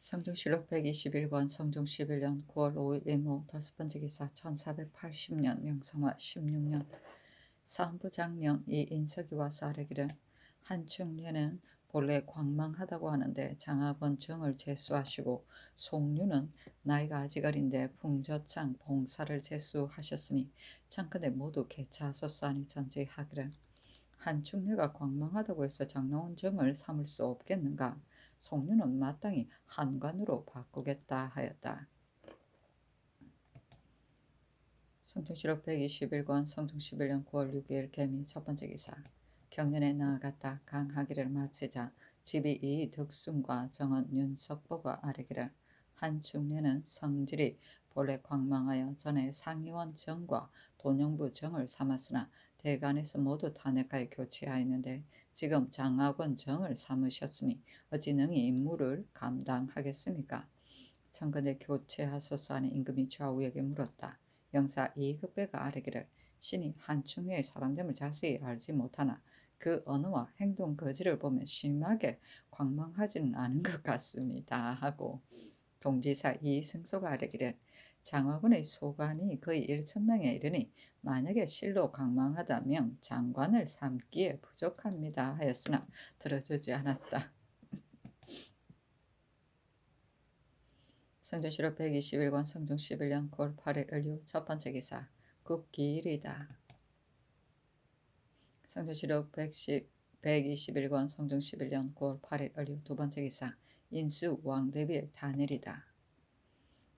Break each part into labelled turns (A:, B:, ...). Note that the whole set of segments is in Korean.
A: 성중실록 121권 성중 11년 9월 5일 임오 다섯 번째 기사 1480년 명성화 16년 사헌부장령 이인석이와 사례기를 한충례는 본래 광망하다고 하는데 장하권 정을 제수하시고 송류는 나이가 아직 어린데 풍저창 봉사를 제수하셨으니 창컨대 모두 개차하소서하니 전제하기를 한충례가 광망하다고 해서 장로원 정을 삼을 수 없겠는가. 송류는 마땅히 한관으로 바꾸겠다 하였다. 성중실록 121권 성중 11년 9월 6일 개미 첫 번째 기사 경년에 나아갔다. 강하기를 마치자 집이 이 덕순과 정은 윤석보가 아뢰기를 한충례는 성질이 본래 광망하여 전에 상의원 정과 돈영부 정을 삼았으나 대간에서 모두 탄핵하여 교체하였는데 지금 장하권 정을 삼으셨으니 어찌 능히 임무를 감당하겠습니까? 청건대 교체하소서 하는 임금이 좌우에게 물었다. 영사 이급배가 아뢰기를 신이 한충례의 사람됨을 자세히 알지 못하나 그 언어와 행동 거지를 보면 심하게 광망하지는 않은 것 같습니다 하고 동지사 이승소가 아뢰기를 장화군의 소관이 거의 1천명에 이르니 만약에 실로 강망하다면 장관을 삼기에 부족합니다 하였으나 들어주지 않았다. 성중실록 121권 성중 11년 9월 8일 을류 첫 번째 기사 국기일이다. 성중실록 121권 성중 11년 9월 8일 을류 두 번째 기사 인수 왕대비의 단일이다.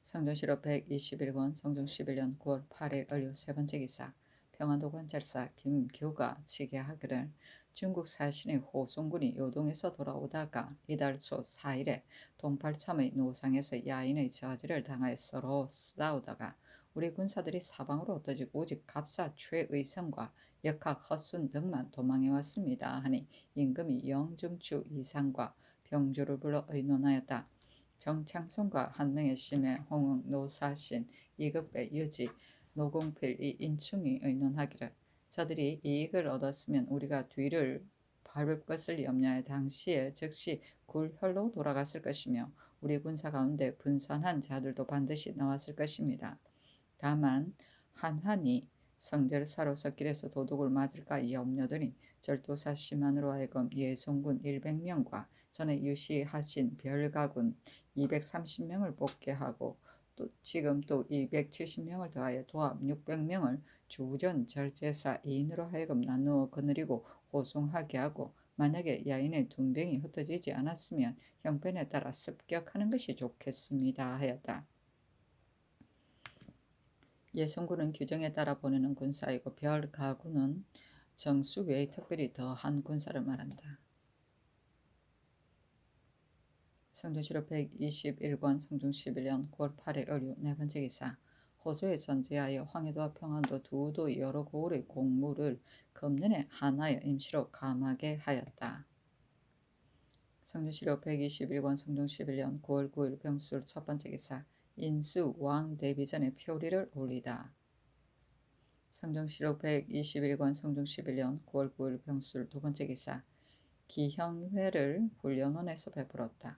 A: 성중실록 121권 성중 11년 9월 8일 을류 세 번째 기사 평안도 관찰사 김교가 치게하기를 중국 사신의 호송군이 요동에서 돌아오다가 이달 초 4일에 동팔참의 노상에서 야인의 저지를 당하여 서로 싸우다가 우리 군사들이 사방으로 흩어지고 오직 갑사 최의성과 역학 헛순 등만 도망해 왔습니다 하니 임금이 영중추 이상과 병주를 불러 의논하였다. 정창son과 한명의 심해 홍응 노사신 이급배 유지 노공필 이인충이 의논하기를 저들이 이익을 얻었으면 우리가 뒤를 밟을 것을 염려해 당시에 즉시 굴혈로 돌아갔을 것이며 우리 군사 가운데 분산한 자들도 반드시 나왔을 것입니다. 다만 한한이 성절사로서 길에서 도둑을 맞을까 염려되니 절도사 심한으로 하여금 예송군 100명과 전에 유시하신 별가군 230명을 뽑게 하고 또 지금 또 270명을 더하여 도합 600명을 주전 절제사 2인으로 하여금 나누어 거느리고 호송하게 하고 만약에 야인의 둔병이 흩어지지 않았으면 형편에 따라 습격하는 것이 좋겠습니다 하였다. 예송군은 규정에 따라 보내는 군사이고 별가군은 정수 외에 특별히 더한 군사를 말한다. 성중실록 121권 성중 11년 9월 8일 을류 네 번째 기사 호조에 전제하여 황해도와 평안도 두도 여러 고을의 공무를 금년에 하나여 임시로 감하게 하였다. 성중실록 121권 성중 11년 9월 9일 병술 첫 번째 기사 인수 왕 대비전에 표리를 올리다. 성중실록 121권 성중 11년 9월 9일 병술 두 번째 기사 기형회를 훈련원에서 베풀었다.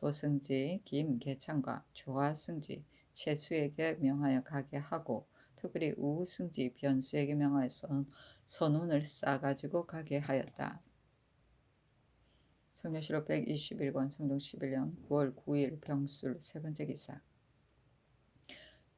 A: 도승지 김계창과 조하승지 최수에게 명하여 가게 하고 특별히 우승지 변수에게 명하여 선운을 싸가지고 가게 하였다. 성중실록 121권 성중 11년 9월 9일 병술 세 번째 기사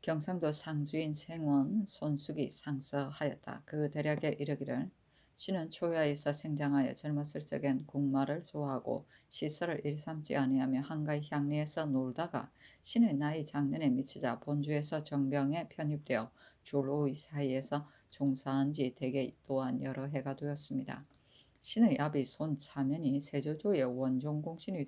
A: 경상도 상주인 생원 손숙이 상서하였다. 그 대략에 이르기를 신은 초야에서 생장하여 젊었을 적엔 국마를 좋아하고 시설을 일삼지 아니하며 한가히 향리에서 놀다가 신의 나이 장년에 미치자 본주에서 정병에 편입되어 졸로의 사이에서 종사한 지 대개 또한 여러 해가 되었습니다. 신의 아비 손차면이 세조조의 원종공신이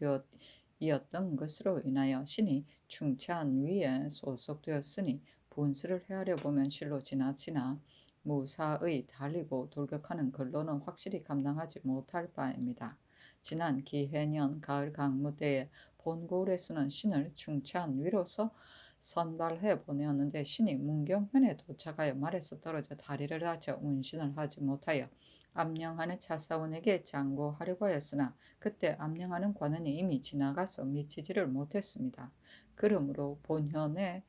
A: 되었던 것으로 인하여 신이 충치한 위에 소속되었으니 분수를 헤아려 보면 실로 지나치나 무사의 달리고 돌격하는 근로는 확실히 감당하지 못할 바입니다. 지난 기해년 가을 강무 때에 본고을에서는 신을 충치한 위로서 선발해 보내었는데 신이 문경현에 도착하여 말에서 떨어져 다리를 다쳐 운신을 하지 못하여 암령하는 차사원에게 장고하려고 하였으나 그때 암령하는 관원이 이미 지나가서 미치지를 못했습니다. 그러므로 본현에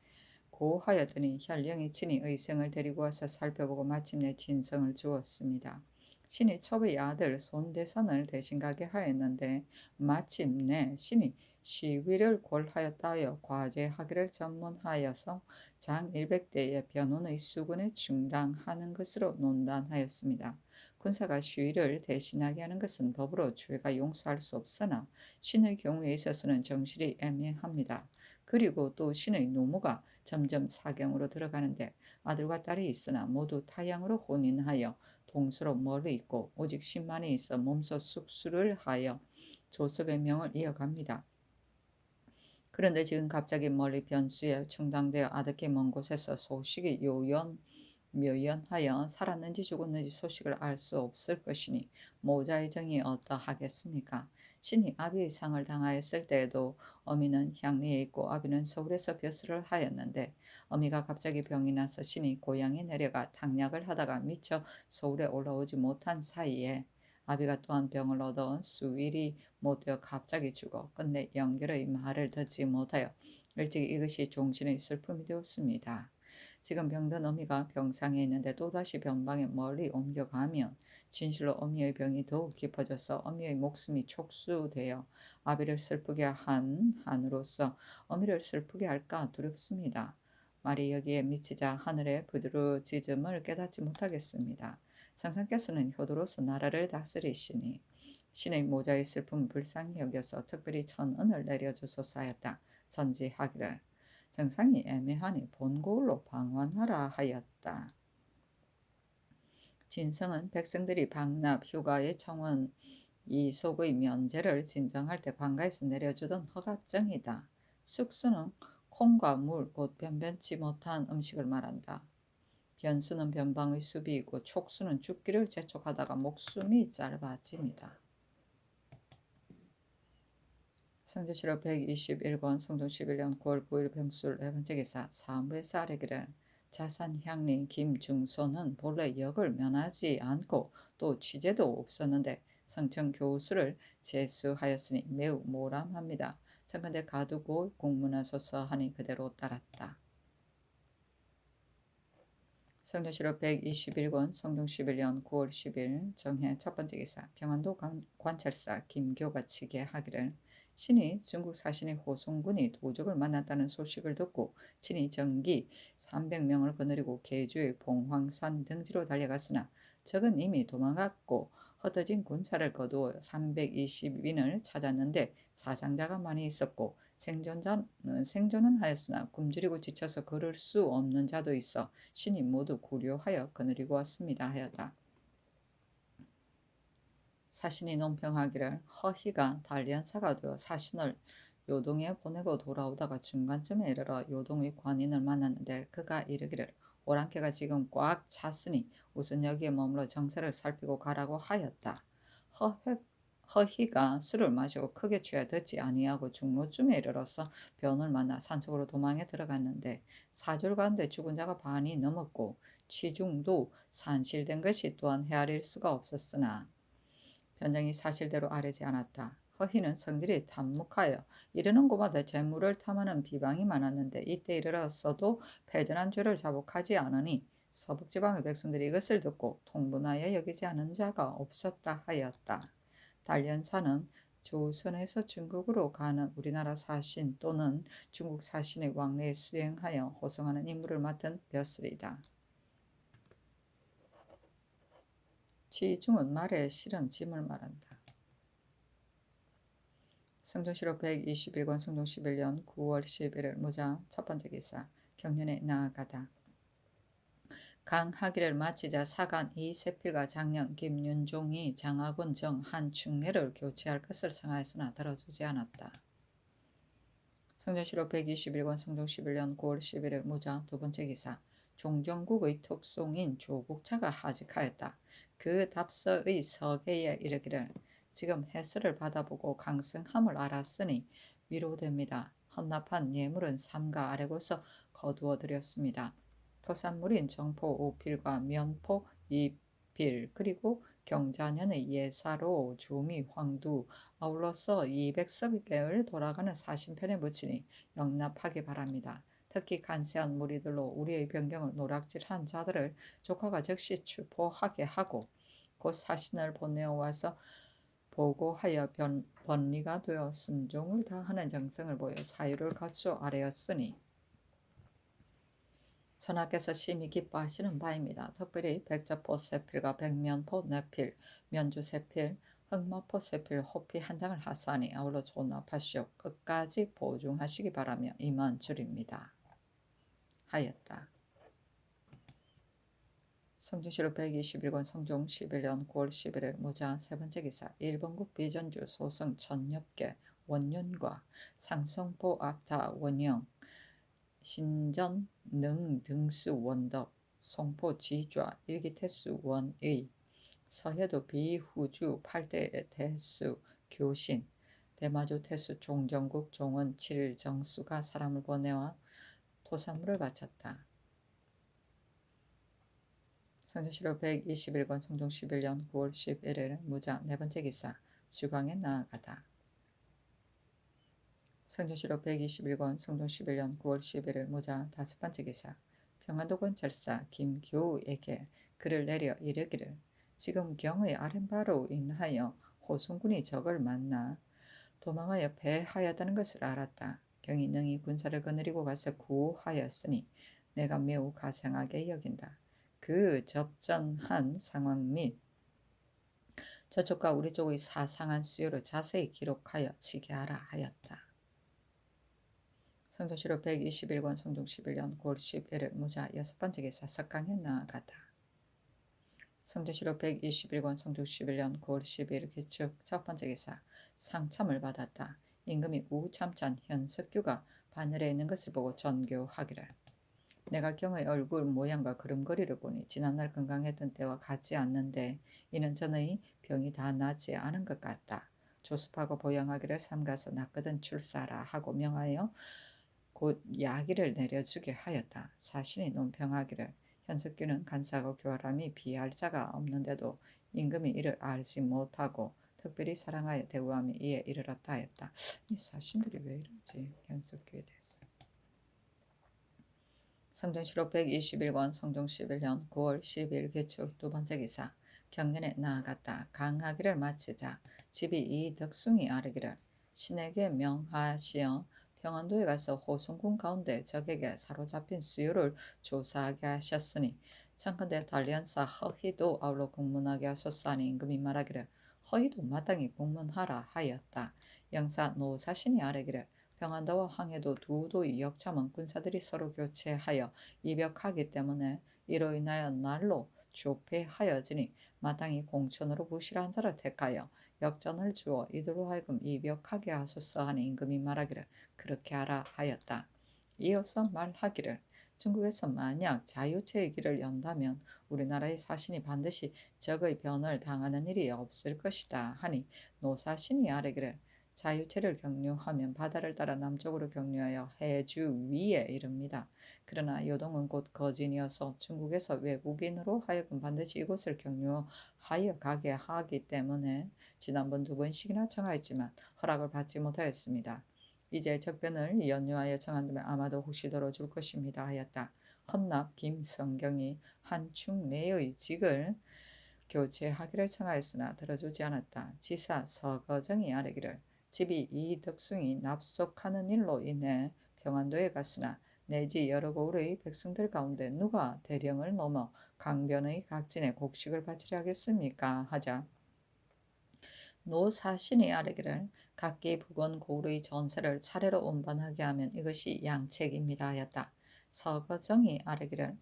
A: 고하였더니 혈령이 친히 의생을 데리고 와서 살펴보고 마침내 진성을 주었습니다. 신이 첩의 아들 손대선을 대신 가게 하였는데 마침내 신이 시위를 골하였다 하여 과제하기를 전문하여서 장 100대의 변호의 수군에 충당하는 것으로 논단하였습니다. 군사가 시위를 대신하게 하는 것은 법으로 죄가 용서할 수 없으나 신의 경우에 있어서는 정실이 애매합니다. 그리고 또 신의 노무가 점점 사경으로 들어가는데 아들과 딸이 있으나 모두 타양으로 혼인하여 동서로 멀리 있고 오직 10만이 있어 몸소 숙수를 하여 조석의 명을 이어갑니다. 그런데 지금 갑자기 멀리 변수에 충당되어 아득히 먼 곳에서 소식이 묘연하여 살았는지 죽었는지 소식을 알 수 없을 것이니 모자의 정이 어떠하겠습니까? 신이 아비의 상을 당하였을 때에도 어미는 향리에 있고 아비는 서울에서 벼슬을 하였는데 어미가 갑자기 병이 나서 신이 고향에 내려가 당약을 하다가 미처 서울에 올라오지 못한 사이에 아비가 또한 병을 얻어 수일이 못되어 갑자기 죽어 끝내 영결의 말을 듣지 못하여 일찍 이것이 종신의 슬픔이 되었습니다. 지금 병든 어미가 병상에 있는데 또다시 병방에 멀리 옮겨가면 진실로 어미의 병이 더욱 깊어져서 어미의 목숨이 촉수되어 아비를 슬프게 한으로서 어미를 슬프게 할까 두렵습니다. 말이 여기에 미치자 하늘의 부드러지즘을 깨닫지 못하겠습니다. 상상께서는 효도로서 나라를 다스리시니 신의 모자의 슬픔을 불쌍히 여겨서 특별히 천은을 내려주소서 하였다. 전지하기를 정상이 애매하니 본고울로 방관하라 하였다. 진성은 백성들이 방납 휴가의 청원 이속의 면제를 진정할 때 관가에서 내려주던 허가증이다. 숙수는 콩과 물 곧 변변치 못한 음식을 말한다. 변수는 변방의 수비이고 촉수는 죽기를 재촉하다가 목숨이 짧아집니다. 성조실록 121권 성종 11년 9월 9일 병술 4번째 기사 사무에서 아뢰기를 자산향리 김중소는 본래 역을 면하지 않고 또 취재도 없었는데 성청 교수를 제수하였으니 매우 모람합니다. 청컨대 가두고 공문하소서 하니 그대로 따랐다. 성조실록 121권 성종 11년 9월 10일 정해 첫번째 기사 평안도 관찰사 김교가 치게 하기를 신이 중국 사신의 호송군이 도적을 만났다는 소식을 듣고 친히 정기 300명을 거느리고 계주의 봉황산 등지로 달려갔으나 적은 이미 도망갔고 흩어진 군사를 거두어 320인을 찾았는데 사상자가 많이 있었고 생존은 하였으나 굶주리고 지쳐서 걸을 수 없는 자도 있어 신이 모두 구려하여 거느리고 왔습니다 하였다. 사신이 논평하기를 허희가 단련사가 되어 사신을 요동에 보내고 돌아오다가 중간쯤에 이르러 요동의 관인을 만났는데 그가 이르기를 오랑캐가 지금 꽉 찼으니 우선 여기에 머물러 정세를 살피고 가라고 하였다. 허희가 술을 마시고 크게 취해 듣지 아니하고 중로쯤에 이르러서 변을 만나 산속으로 도망에 들어갔는데 사흘 가운데 죽은 자가 반이 넘었고 취중도 산실된 것이 또한 헤아릴 수가 없었으나 변장이 사실대로 아뢰지 않았다. 허희는 성질이 탐묵하여 이르는 곳마다 재물을 탐하는 비방이 많았는데 이때 이르렀어도 패전한 죄를 자복하지 않으니 서북지방의 백성들이 이것을 듣고 통분하여 여기지 않은 자가 없었다 하였다. 단련사는 조선에서 중국으로 가는 우리나라 사신 또는 중국 사신의 왕래에 수행하여 호송하는 임무를 맡은 벼슬이다. 지중은 말에 실은 짐을 말한다. 성종실록 121권 성종 11년 9월 11일 무자 첫번째 기사 경년에 나아가다. 강하기를 마치자 사간 이세필과 장년 김윤종이 장하군 정 한충례를 교체할 것을 청하였으나 들어주지 않았다. 성종실록 121권 성종 11년 9월 11일 무자 두번째 기사 종정국의 특송인 조국차가 하직하였다. 그 답서의 서계에 이르기를 지금 해설을 받아보고 강성함을 알았으니 위로됩니다. 헌납한 예물은 삼가 아래고서 거두어드렸습니다. 토산물인 정포 5필과 면포 2필 그리고 경자년의 예사로 주미 황두 아울러서 200석을 돌아가는 사신편에 붙이니 영납하기 바랍니다. 특히 간세한 무리들로 우리의 변경을 노략질한 자들을 조카가 즉시 추포하게 하고 곧 사신을 보내어 와서 보고하여 번리가 되어 순종을 다하는 정성을 보여 사유를 갖추어 아뢰었으니 천하께서 심히 기뻐하시는 바입니다. 특별히 백자포 세필과 백면포 네필, 면주 세필, 흑마포 세필, 호피 한 장을 하사하니 아울러 존납하시오. 끝까지 보증하시기 바라며 임한 줄입니다. 하였다. 성중시로 121권 성종 11년 9월 11일 무자 세번째 기사 1번국 비전주 소승 천엽계 원년과 상성포 앞타 원영 신전 능 등수 원덕 송포 지좌 일기태수 원의 서해도 비후주 8대 태수 교신 대마주 태수 종정국 종원 7일 정수가 사람을 보내와 토산물을 바쳤다. 성종시로 121권 성종 11년 9월 11일 무자 네번째 기사 주광에 나아가다. 성종시로 121권 성종 11년 9월 11일 무자 다섯번째 기사 평안도 관찰사 김교우에게 글을 내려 이르기를 지금 경의 아랫바로 인하여 호송군이 적을 만나 도망하여 패하였다는 것을 알았다. 경이 능히 군사를 거느리고 가서 구하였으니 내가 매우 가상하게 여긴다. 그 접전한 상황 및 저쪽과 우리 쪽의 사상한 수요를 자세히 기록하여 치게 하라 하였다. 성종시로 121권 성종 11년 9월 11일 무자 여섯번째 기사 석강에 나아가다. 성종시로 121권 성종 11년 9월 12일 기축 첫번째 기사 상참을 받았다. 임금이 우참찬 현석규가 반열에 있는 것을 보고 전교하기를 내가 경의 얼굴 모양과 걸음걸이를 보니 지난날 건강했던 때와 같지 않는데 이는 전의 병이 다 낫지 않은 것 같다. 조습하고 보양하기를 삼가서 낫거든 출사라 하고 명하여 곧 야기를 내려주게 하였다. 사신이 논평하기를 현석규는 간사하고 교활함이 비할 자가 없는데도 임금이 이를 알지 못하고 특별히 사랑하여 대우하며 이에 이르렀다 하였다. 이 사신들이 왜 이러지? 현석규에 대해서. 성종시로 121권 성종 11년 9월 10일 개축 두번째 기사 경년에 나아갔다. 강하기를 마치자 집이 이 덕숭이 아르기를 신에게 명하시어 평안도에 가서 호송군 가운데 적에게 사로잡힌 수요를 조사하게 하셨으니 창컨대 단련사 허희도 아울러 공문하게 하소서하니 임금이 말하기를 허희도 마땅히 공문하라 하였다. 영사 노사신이 아뢰기를 평안도와 황해도 두 도의 역참은 군사들이 서로 교체하여 이벽하기 때문에 이로 인하여 날로 조폐하여지니 마땅히 공천으로 부실한 자를 택하여 역전을 주어 이들로 하여금 이벽하게 하소서 하니 임금이 말하기를 그렇게 하라 하였다. 이어서 말하기를 중국에서 만약 자유체의 길을 연다면 우리나라의 사신이 반드시 적의 변을 당하는 일이 없을 것이다 하니 노사신이 아뢰기를 자유체를 경유하면 바다를 따라 남쪽으로 경유하여 해주 위에 이릅니다. 그러나 요동은 곧 거진이어서 중국에서 외국인으로 하여금 반드시 이곳을 경유하여 가게 하기 때문에 지난번 2번씩이나 청하였지만 허락을 받지 못하였습니다. 이제 적변을 연유하여 청한다면 아마도 혹시 들어줄 것입니다 하였다. 헌납 김성경이 한충 내의 직을 교체하기를 청하였으나 들어주지 않았다. 지사 서거정이 아뢰기를 집이 이 덕숭이 납속하는 일로 인해 평안도에 갔으나 내지 여러 고을의 백성들 가운데 누가 대령을 넘어 강변의 각진에 곡식을 바치려 하겠습니까? 하자 노사신이 아뢰기를 각기 북원 고을의 전세를 차례로 운반하게 하면 이것이 양책입니다 하였다. 서거정이 아뢰기를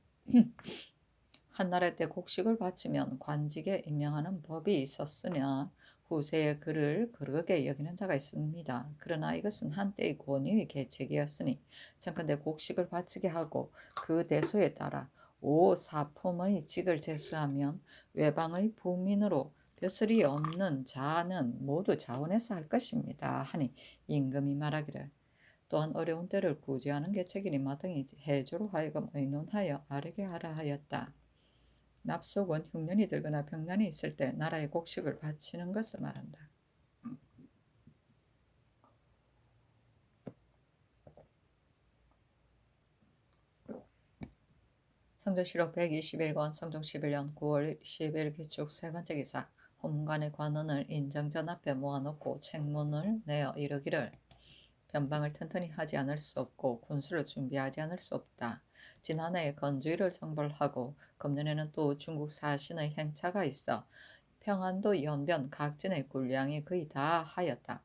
A: 한나라 때 곡식을 바치면 관직에 임명하는 법이 있었으나 후세에 그를 그르게 여기는 자가 있습니다. 그러나 이것은 한때의 권위의 계책이었으니 청컨대 곡식을 바치게 하고 그 대소에 따라 오사품의 직을 제수하면 외방의 부민으로 벼슬이 없는 자는 모두 자원해서 할 것입니다 하니 임금이 말하기를 또한 어려운 때를 구제하는 계책이니 마땅히 해주로 하여금 의논하여 아뢰게 하라 하였다. 납속은 흉년이 들거나 병난이 있을 때 나라의 곡식을 바치는 것을 말한다. 성조실록 121권 성종 11년 9월 10일 기축 세 번째 기사. 혼문관의 관원을 인정전 앞에 모아놓고 책문을 내어 이르기를 변방을 튼튼히 하지 않을 수 없고 군수를 준비하지 않을 수 없다. 지난해에 건주일을 정벌하고 금년에는 또 중국 사신의 행차가 있어 평안도 연변 각진의 군량이 거의 다 하였다.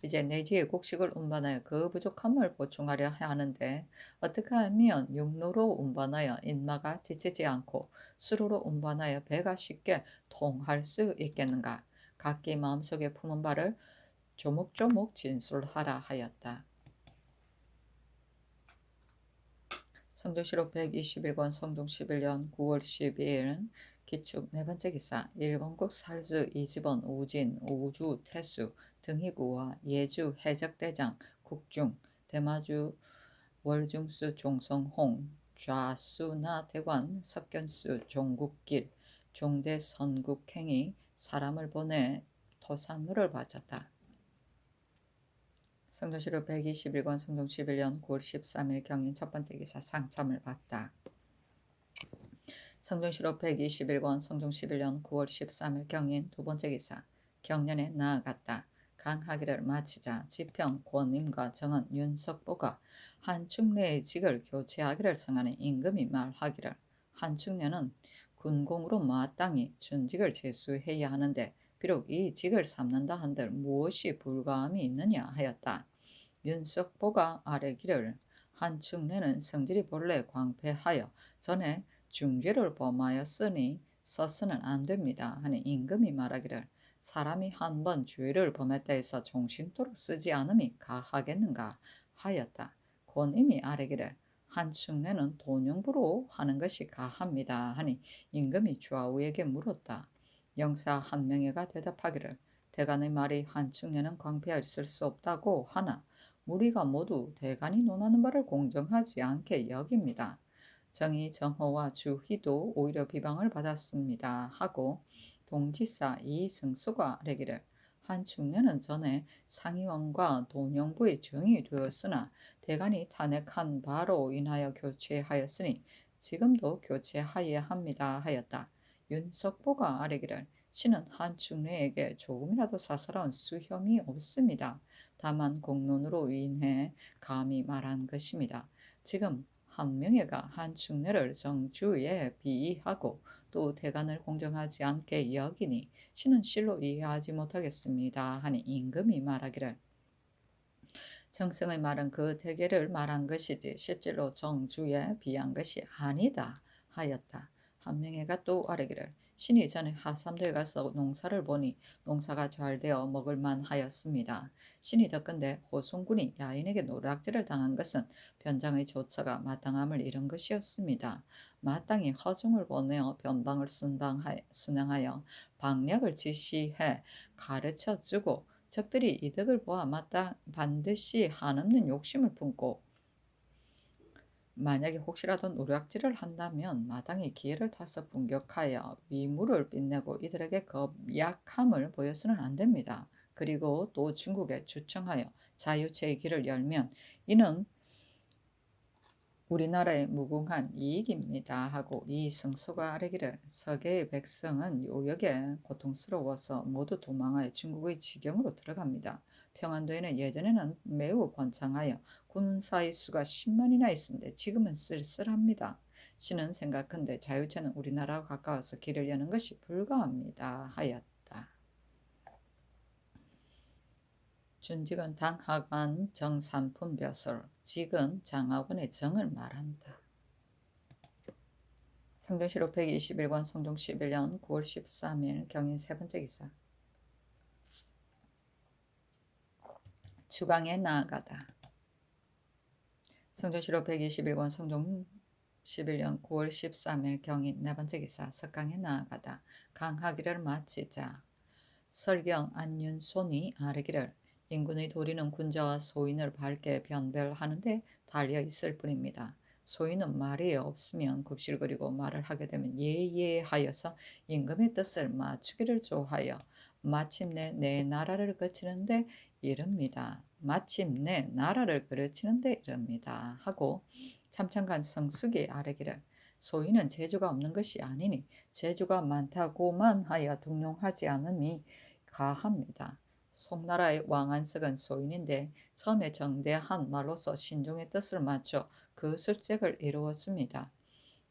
A: 이제 내지의 곡식을 운반하여 그 부족함을 보충하려 하는데 어떻게 하면 육로로 운반하여 인마가 지치지 않고 수로로 운반하여 배가 쉽게 통할 수 있겠는가. 각기 마음속에 품은 바를 조목조목 진술하라 하였다. 성조실록 121권 성종 11년 9월 12일 기축 네 번째 기사. 일본국 살수 이집원 우진 우주 태수 등희구와 예주 해적대장 국중 대마주 월중수 종성홍 좌수나 대관 석견수 종국길 종대 선국행이 사람을 보내 토산물을 바쳤다. 성조실록 121권 성종 11년 9월 13일 경인 첫 번째 기사. 상참을 받다. 성종실록 121권 성종 11년 9월 13일 경인 두 번째 기사. 경년에 나아갔다. 강하기를 마치자 지평 권임과 정은 윤석보가 한충래의 직을 교체하기를 청하는 임금이 말하기를 한충래는 군공으로 마땅히 준직을 제수해야 하는데 비록 이 직을 삼는다 한들 무엇이 불가함이 있느냐 하였다. 윤석보가 아뢰기를 한충래는 성질이 본래 광패하여 전에 중죄를 범하였으니 써서는 안 됩니다 하니 임금이 말하기를 사람이 한 번 죄를 범했다 해서 종신토록 쓰지 않음이 가하겠는가 하였다. 권임이 아뢰기를 한충래는 돈용부로 하는 것이 가합니다 하니 임금이 좌우에게 물었다. 영사 한 명에가 대답하기를 대간의 말이 한충래는 광패할 수 없다고 하나 우리가 모두 대간이 논하는 바를 공정하지 않게 여깁니다. 정의 정호와 주희도 오히려 비방을 받았습니다 하고 동지사 이승수가 아뢰기를 한충래는 전에 상의원과 돈용부의 정이 되었으나 대간이 탄핵한 바로 인하여 교체하였으니 지금도 교체하여야 합니다 하였다. 윤석보가 아뢰기를 신은 한충래에게 조금이라도 사사로운 수혐이 없습니다. 다만 공론으로 인해 감히 말한 것입니다. 지금 한명회가 한충래를 정주에 비하고 또 대간을 공정하지 않게 여기니 신은 실로 이해하지 못하겠습니다 하니 임금이 말하기를 정승의 말은 그 대계를 말한 것이지 실제로 정주에 비한 것이 아니다 하였다. 한명회가 또 아뢰기를 신이 전에 하삼도에 가서 농사를 보니 농사가 잘 되어 먹을만 하였습니다. 신이 덧건대 호송군이 야인에게 노략질을 당한 것은 변장의 조처가 마땅함을 잃은 것이었습니다. 마땅히 허중을 보내어 변방을 순항하여 방략을 지시해 가르쳐주고 적들이 이득을 보아 반드시 한없는 욕심을 품고 만약에 혹시라도 노략질을 한다면 마땅히 기회를 타서 분격하여 위무를 빛내고 이들에게 겁약함을 보여서는 안 됩니다. 그리고 또 중국에 주청하여 자유체의 길을 열면 이는 우리나라의 무궁한 이익입니다 하고 이승수가 아뢰기를 서계의 백성은 요역에 고통스러워서 모두 도망하여 중국의 지경으로 들어갑니다. 평안도에는 예전에는 매우 번창하여 군사의 수가 10만이나 있었는데 지금은 쓸쓸합니다. 신은 생각한데 자유체는 우리나라와 가까워서 길을 여는 것이 불가합니다 하였다. 준직은 당하관 정삼품벼슬 직은 장하관의 정을 말한다. 성종실록 121권 성종 11년 9월 13일 경인 세 번째 기사. 주강에 나아가다. 성종실록 121권 성종 11년 9월 13일 경인 네 번째 기사. 석강에 나아가다. 강하기를 마치자. 설경 안윤손이 아뢰기를 인군의 도리는 군자와 소인을 밝게 변별하는데 달려 있을 뿐입니다. 소인은 말이 없으면 굽실거리고 말을 하게 되면 예예하여서 임금의 뜻을 맞추기를 좋아하여 마침내 내 나라를 거치는데 이릅니다. 마침내 나라를 거치는데 이릅니다. 하고 참찬간 성숙이 아뢰기를 소인은 재주가 없는 것이 아니니 재주가 많다고만 하여 등용하지 않음이 가합니다. 송나라의 왕안석은 소인인데 처음에 정대한 말로서 신종의 뜻을 맞춰 그 실책을 이루었습니다.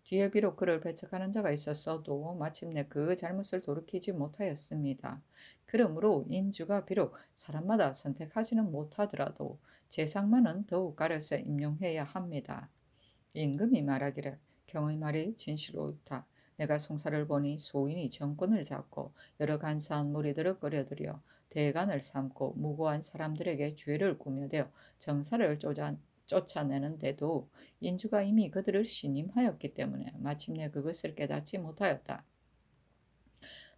A: 뒤에 비록 그를 배척하는 자가 있었어도 마침내 그 잘못을 돌이키지 못하였습니다. 그러므로 인주가 비록 사람마다 선택하지는 못하더라도 재상만은 더욱 가려서 임용해야 합니다. 임금이 말하기를 경의 말이 진실로다. 내가 송사를 보니 소인이 정권을 잡고 여러 간사한 무리들을 끌어들여 대간을 삼고 무고한 사람들에게 죄를 꾸며대어 정사를 쫓아내는데도 인주가 이미 그들을 신임하였기 때문에 마침내 그것을 깨닫지 못하였다.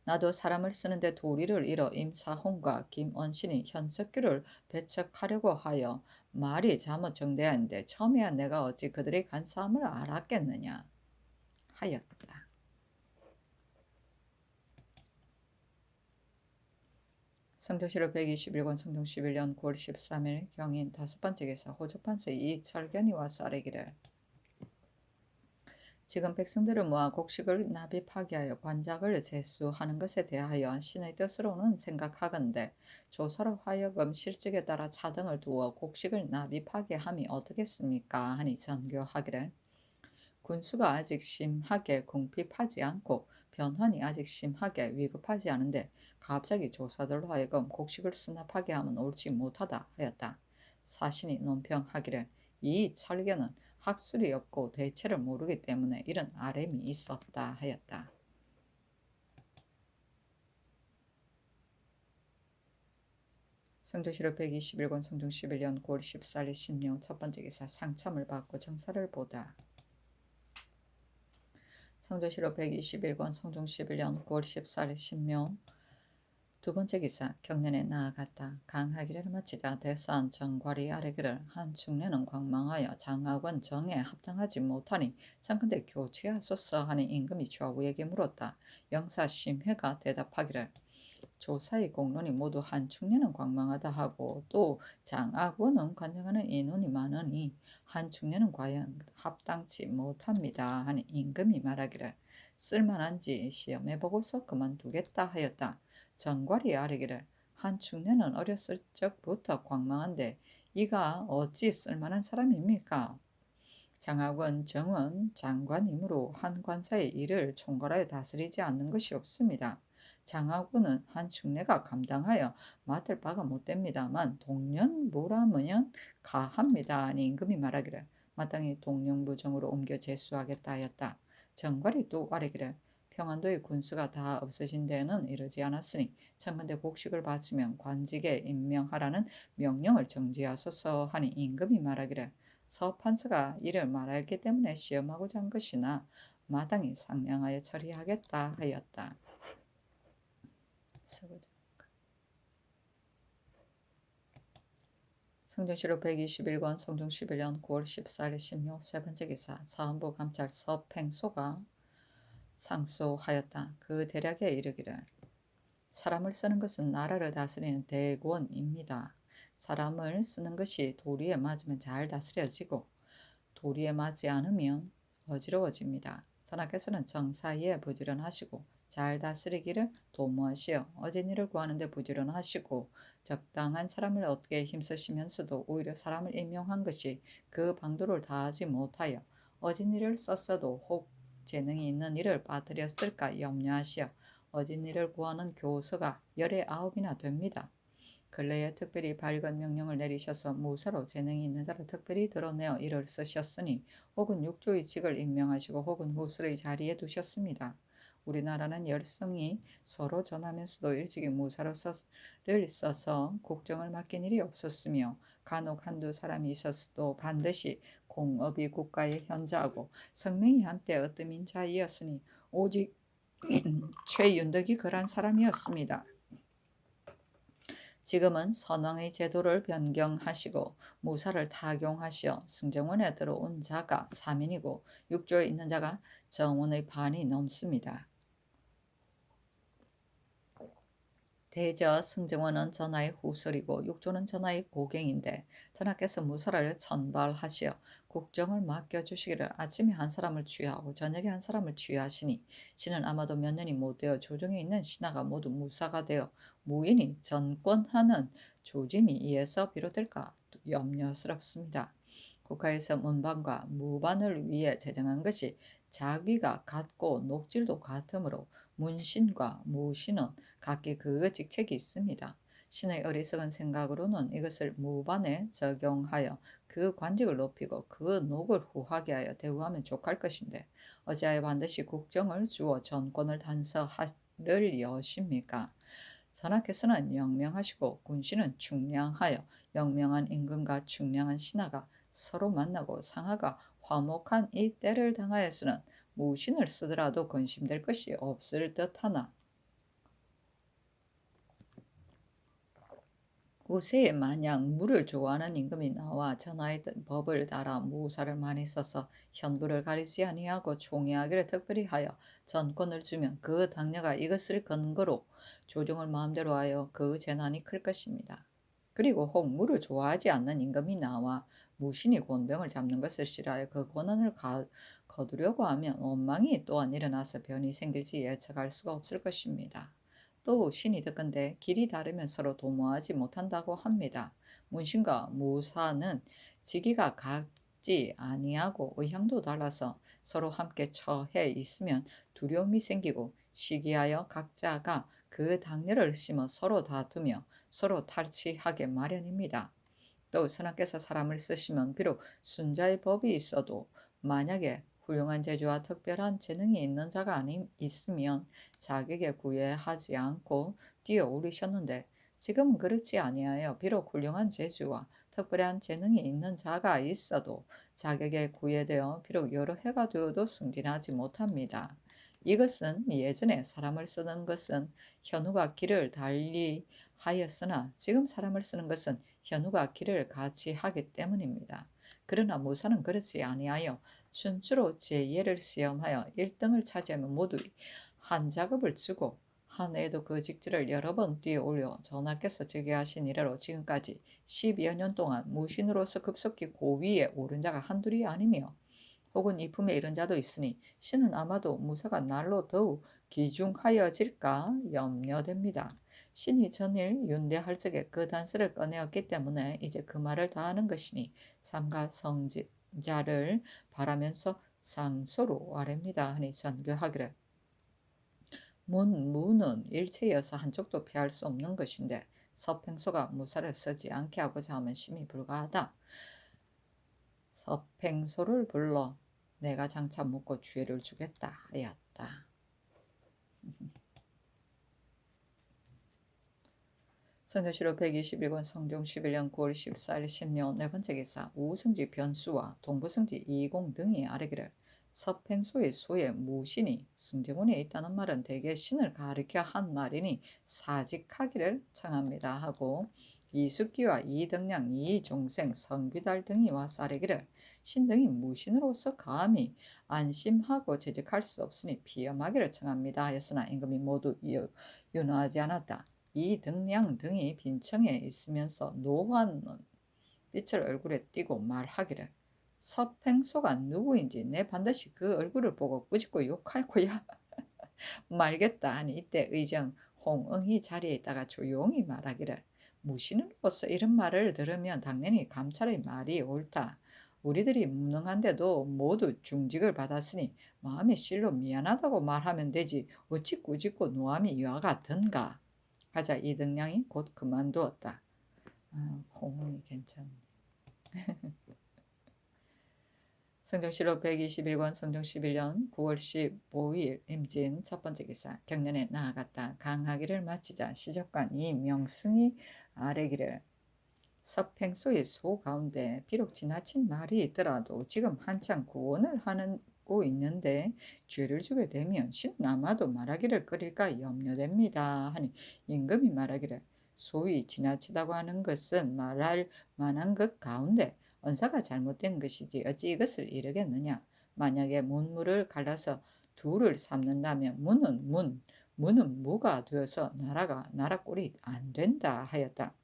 A: 나도 사람을 쓰는데 도리를 잃어 임사홍과 김언신이 현석규를 배척하려고 하여 말이 잘못 정대한데 처음에야 내가 어찌 그들의 간사함을 알았겠느냐 하였다. 성조실록 121권 성종 11년 9월 13일 경인 다섯 번째 기사 호조판서 이철견이 와서 아뢰기를 지금 백성들을 모아 곡식을 납입하게 하여 관작을 제수하는 것에 대하여 신의 뜻으로는 생각하건대 조사로 하여금 실직에 따라 차등을 두어 곡식을 납입하게 함이 어떻겠습니까? 하니 전교하기를 군수가 아직 심하게 궁핍하지 않고 변환이 아직 심하게 위급하지 않은데 갑자기 조사들로 하여금 곡식을 수납하게 하면 옳지 못하다 하였다. 사신이 논평하기를 이 철견은 학술이 없고 대체를 모르기 때문에 이런 아램이 있었다 하였다. 성조실록 121권 성종 11년 9월 14일 신묘 첫 번째 기사 상참을 받고 정사를 보다. 성조실록 121권 성종 11년 9월 14일 신묘 두 번째 기사 경년에 나아갔다. 강하기를 마치자 대산 정괄이 아뢰기를 한 중내는 광망하여 장하권 정에 합당하지 못하니 장컨대 교체하소서 하니 임금이 좌우에게 물었다. 영사 심회가 대답하기를 조사의 공론이 모두 한 중년은 광망하다 하고 또 장하권은 관장하는 인원이 많으니 한 중년은 과연 합당치 못합니다 하니 임금이 말하기를 쓸만한지 시험해보고서 그만두겠다 하였다. 정괄이 아뢰기를 한 중년은 어렸을 적부터 광망한데 이가 어찌 쓸만한 사람입니까? 장하권 정은 장관이므로 한 관사의 일을 총괄하여 다스리지 않는 것이 없습니다. 장하권은 한 중내가 감당하여 맡을 바가 못됩니다만 동령부라면 가합니다. 아니 임금이 말하기를 마땅히 동령부정으로 옮겨 제수하겠다 하였다. 정괄이 또 아뢰기를 평안도의 군수가 다 없어진 데는 이르지 않았으니 청컨대 곡식을 바치면 관직에 임명하라는 명령을 정지하소서 하니 임금이 말하기를 서판서가 이를 말하였기 때문에 시험하고자 한 것이나 마땅히 상냥하여 처리하겠다 하였다. 성종실록 121권 성종 11년 9월 14일 신묘 세 번째 기사 사헌부 감찰 서팽소가 상소하였다. 그 대략에 이르기를 사람을 쓰는 것은 나라를 다스리는 대권입니다. 사람을 쓰는 것이 도리에 맞으면 잘 다스려지고 도리에 맞지 않으면 어지러워집니다. 선하께서는 정사에 부지런하시고 잘 다스리기를 도모하시어 어진 일을 구하는데 부지런하시고 적당한 사람을 얻게 힘쓰시면서도 오히려 사람을 임명한 것이 그 방도를 다하지 못하여 어진 일을 썼어도 혹 재능이 있는 일을 빠뜨렸을까 염려하시어 어진 일을 구하는 교서가 19이나 됩니다. 근래에 특별히 밝은 명령을 내리셔서 무사로 재능이 있는 자를 특별히 드러내어 일을 쓰셨으니 혹은 육조의 직을 임명하시고 혹은 후술의 자리에 두셨습니다. 우리나라는 열성이 서로 전하면서도 일찍이 무사로를 써서 국정을 맡긴 일이 없었으며 간혹 한두 사람이 있었어도 반드시 공업이 국가에 현저하고 성명이 한때 으뜸인 자이었으니 오직 최윤덕이 그러한 사람이었습니다. 지금은 선왕의 제도를 변경하시고 무사를 타경하시어 승정원에 들어온 자가 3인이고 육조에 있는 자가 정원의 반이 넘습니다. 대저 승정원은 전하의 후설이고 육조는 전하의 고갱인데 전하께서 무사를 천발하시어 국정을 맡겨주시기를 아침에 한 사람을 취하고 저녁에 한 사람을 취하시니 신은 아마도 몇 년이 못 되어 조정에 있는 신하가 모두 무사가 되어 무인이 전권하는 조짐이 이에서 비롯될까 염려스럽습니다. 국가에서 문반과 무반을 위해 제정한 것이 자귀가 같고 녹질도 같으므로 문신과 무신은 각기 그 직책이 있습니다. 신의 어리석은 생각으로는 이것을 무반에 적용하여 그 관직을 높이고 그 녹을 후하게 하여 대우하면 족할 것인데 어찌하여 반드시 국정을 주어 전권을 단서하를 여십니까? 전하께서는 영명하시고 군신은 충량하여 영명한 임금과 충량한 신하가 서로 만나고 상하가 화목한 이 때를 당하여서는 무신을 쓰더라도 근심될 것이 없을 듯하나 후세에 만약 물을 좋아하는 임금이 나와 전하의 법을 따라 무사를 많이 써서 현부를 가리지 아니하고 총애하기를 특별히 하여 전권을 주면 그 당녀가 이것을 근거로 조정을 마음대로 하여 그 재난이 클 것입니다. 그리고 혹 물을 좋아하지 않는 임금이 나와 무신이 곤병을 잡는 것을 싫어하여 그 권한을 거두려고 하면 원망이 또한 일어나서 변이 생길지 예측할 수가 없을 것입니다. 또 신이 듣건대 길이 다르면 서로 도모하지 못한다고 합니다. 문신과 무사는 직위가 같지 아니하고 의향도 달라서 서로 함께 처해 있으면 두려움이 생기고 시기하여 각자가 그 당뇨를 심어 서로 다투며 서로 탈취하게 마련입니다. 또 선하께서 사람을 쓰시면 비록 순자의 법이 있어도 만약에 훌륭한 재주와 특별한 재능이 있는 자가 아님 있으면 자격에 구애하지 않고 뛰어오르셨는데 지금은 그렇지 아니하여 비록 훌륭한 재주와 특별한 재능이 있는 자가 있어도 자격에 구애되어 비록 여러 해가 되어도 승진하지 못합니다. 이것은 예전에 사람을 쓰는 것은 현우가 길을 달리 하였으나 지금 사람을 쓰는 것은 현우가 길을 같이 하기 때문입니다. 그러나 무사는 그렇지 아니하여 춘추로 제2를 시험하여 1등을 차지하면 모두 한 작업을 주고 한 해에도 그 직지를 여러 번 뛰어올려 전하께서 즉위하신 이래로 지금까지 12여 년 동안 무신으로서 급속히 고위에 오른 자가 한둘이 아니며 혹은 이품에 이른 자도 있으니 신은 아마도 무사가 날로 더욱 기중하여질까 염려됩니다. 신이 전일 윤대할 적에 그 단서를 꺼내었기 때문에 이제 그 말을 다하는 것이니 삼가 성자를 바라면서 상소로 아뢰입니다 하니 전교하기를 무는 일체여서 한쪽도 피할 수 없는 것인데 서평소가 무사를 쓰지 않게 하고자 하면 심히 불가하다. 서평소를 불러 내가 장차 묻고 주의를 주겠다 하였다. 선조실록 121권 성종 11년 9월 14일 신묘 네 번째 기사 우승지 변수와 동부승지 이공 등이 아뢰기를 서평소의 소에 무신이 승정원에 있다는 말은 대개 신을 가리켜 한 말이니 사직하기를 청합니다 하고 이숙기와 이덕량, 이종생, 성귀달 등이 와서 아뢰기를 신 등이 무신으로서 감히 안심하고 재직할 수 없으니 피엄하기를 청합니다 하였으나 임금이 모두 윤허하지 않았다. 이 등량 등이 빈청에 있으면서 노환은 빛을 얼굴에 띠고 말하기를 서평소가 누구인지 내 반드시 그 얼굴을 보고 꾸짖고 욕하고야 말겠다 하니 이때 의정 홍응이 자리에 있다가 조용히 말하기를 무신으로서 이런 말을 들으면 당연히 감찰의 말이 옳다. 우리들이 무능한데도 모두 중직을 받았으니 마음에 실로 미안하다고 말하면 되지 어찌 꾸짖고 노함이 이와 같은가. 하자 이등량이 곧 그만두었다. 홍응이 괜찮네. 성종실록 121권 성종 11년 9월 15일 임진 첫 번째 기사 경년에 나아갔다. 강하기를 마치자 시적관 이명승이 아뢰기를 서평소의 소 가운데 비록 지나친 말이 있더라도 지금 한창 구원을 하고 있는데 죄를 주게 되면 신은 아마도 말하기를 꺼릴까 염려됩니다 하니 임금이 말하기를 소위 지나치다고 하는 것은 말할 만한 것 가운데 언사가 잘못된 것이지 어찌 이것을 이르겠느냐. 만약에 문물을 갈라서 둘을 삼는다면 문은 무가 되어서 나라가 나라 꼴이 안 된다 하였다.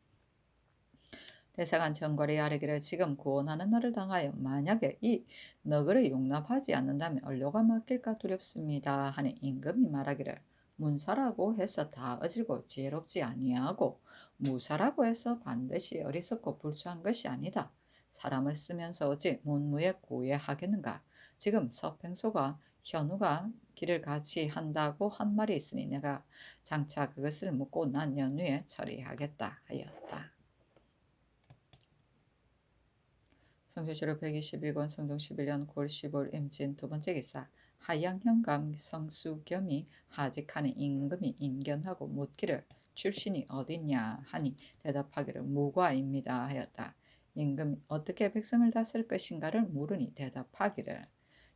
A: 대사관 전궐이 아뢰기를 지금 구원하는 나를 당하여 만약에 이 너그를 용납하지 않는다면 언료가 맡길까 두렵습니다 하니 임금이 말하기를 문사라고 해서 다 어질고 지혜롭지 아니하고 무사라고 해서 반드시 어리석고 불수한 것이 아니다. 사람을 쓰면서 어찌 문무에 구애하겠는가. 지금 서평소가 현우가 길을 같이 한다고 한 말이 있으니 내가 장차 그것을 묻고 난 연후에 처리하겠다 하였다. 성조실록 121권 성종 11년 9월 15일 임진 두 번째 기사. 하양현감 성수겸이 하직하는 임금이 인견하고 묻기를 출신이 어딨냐 하니 대답하기를 무과입니다 하였다. 임금이 어떻게 백성을 다스릴 것인가를 물으니 대답하기를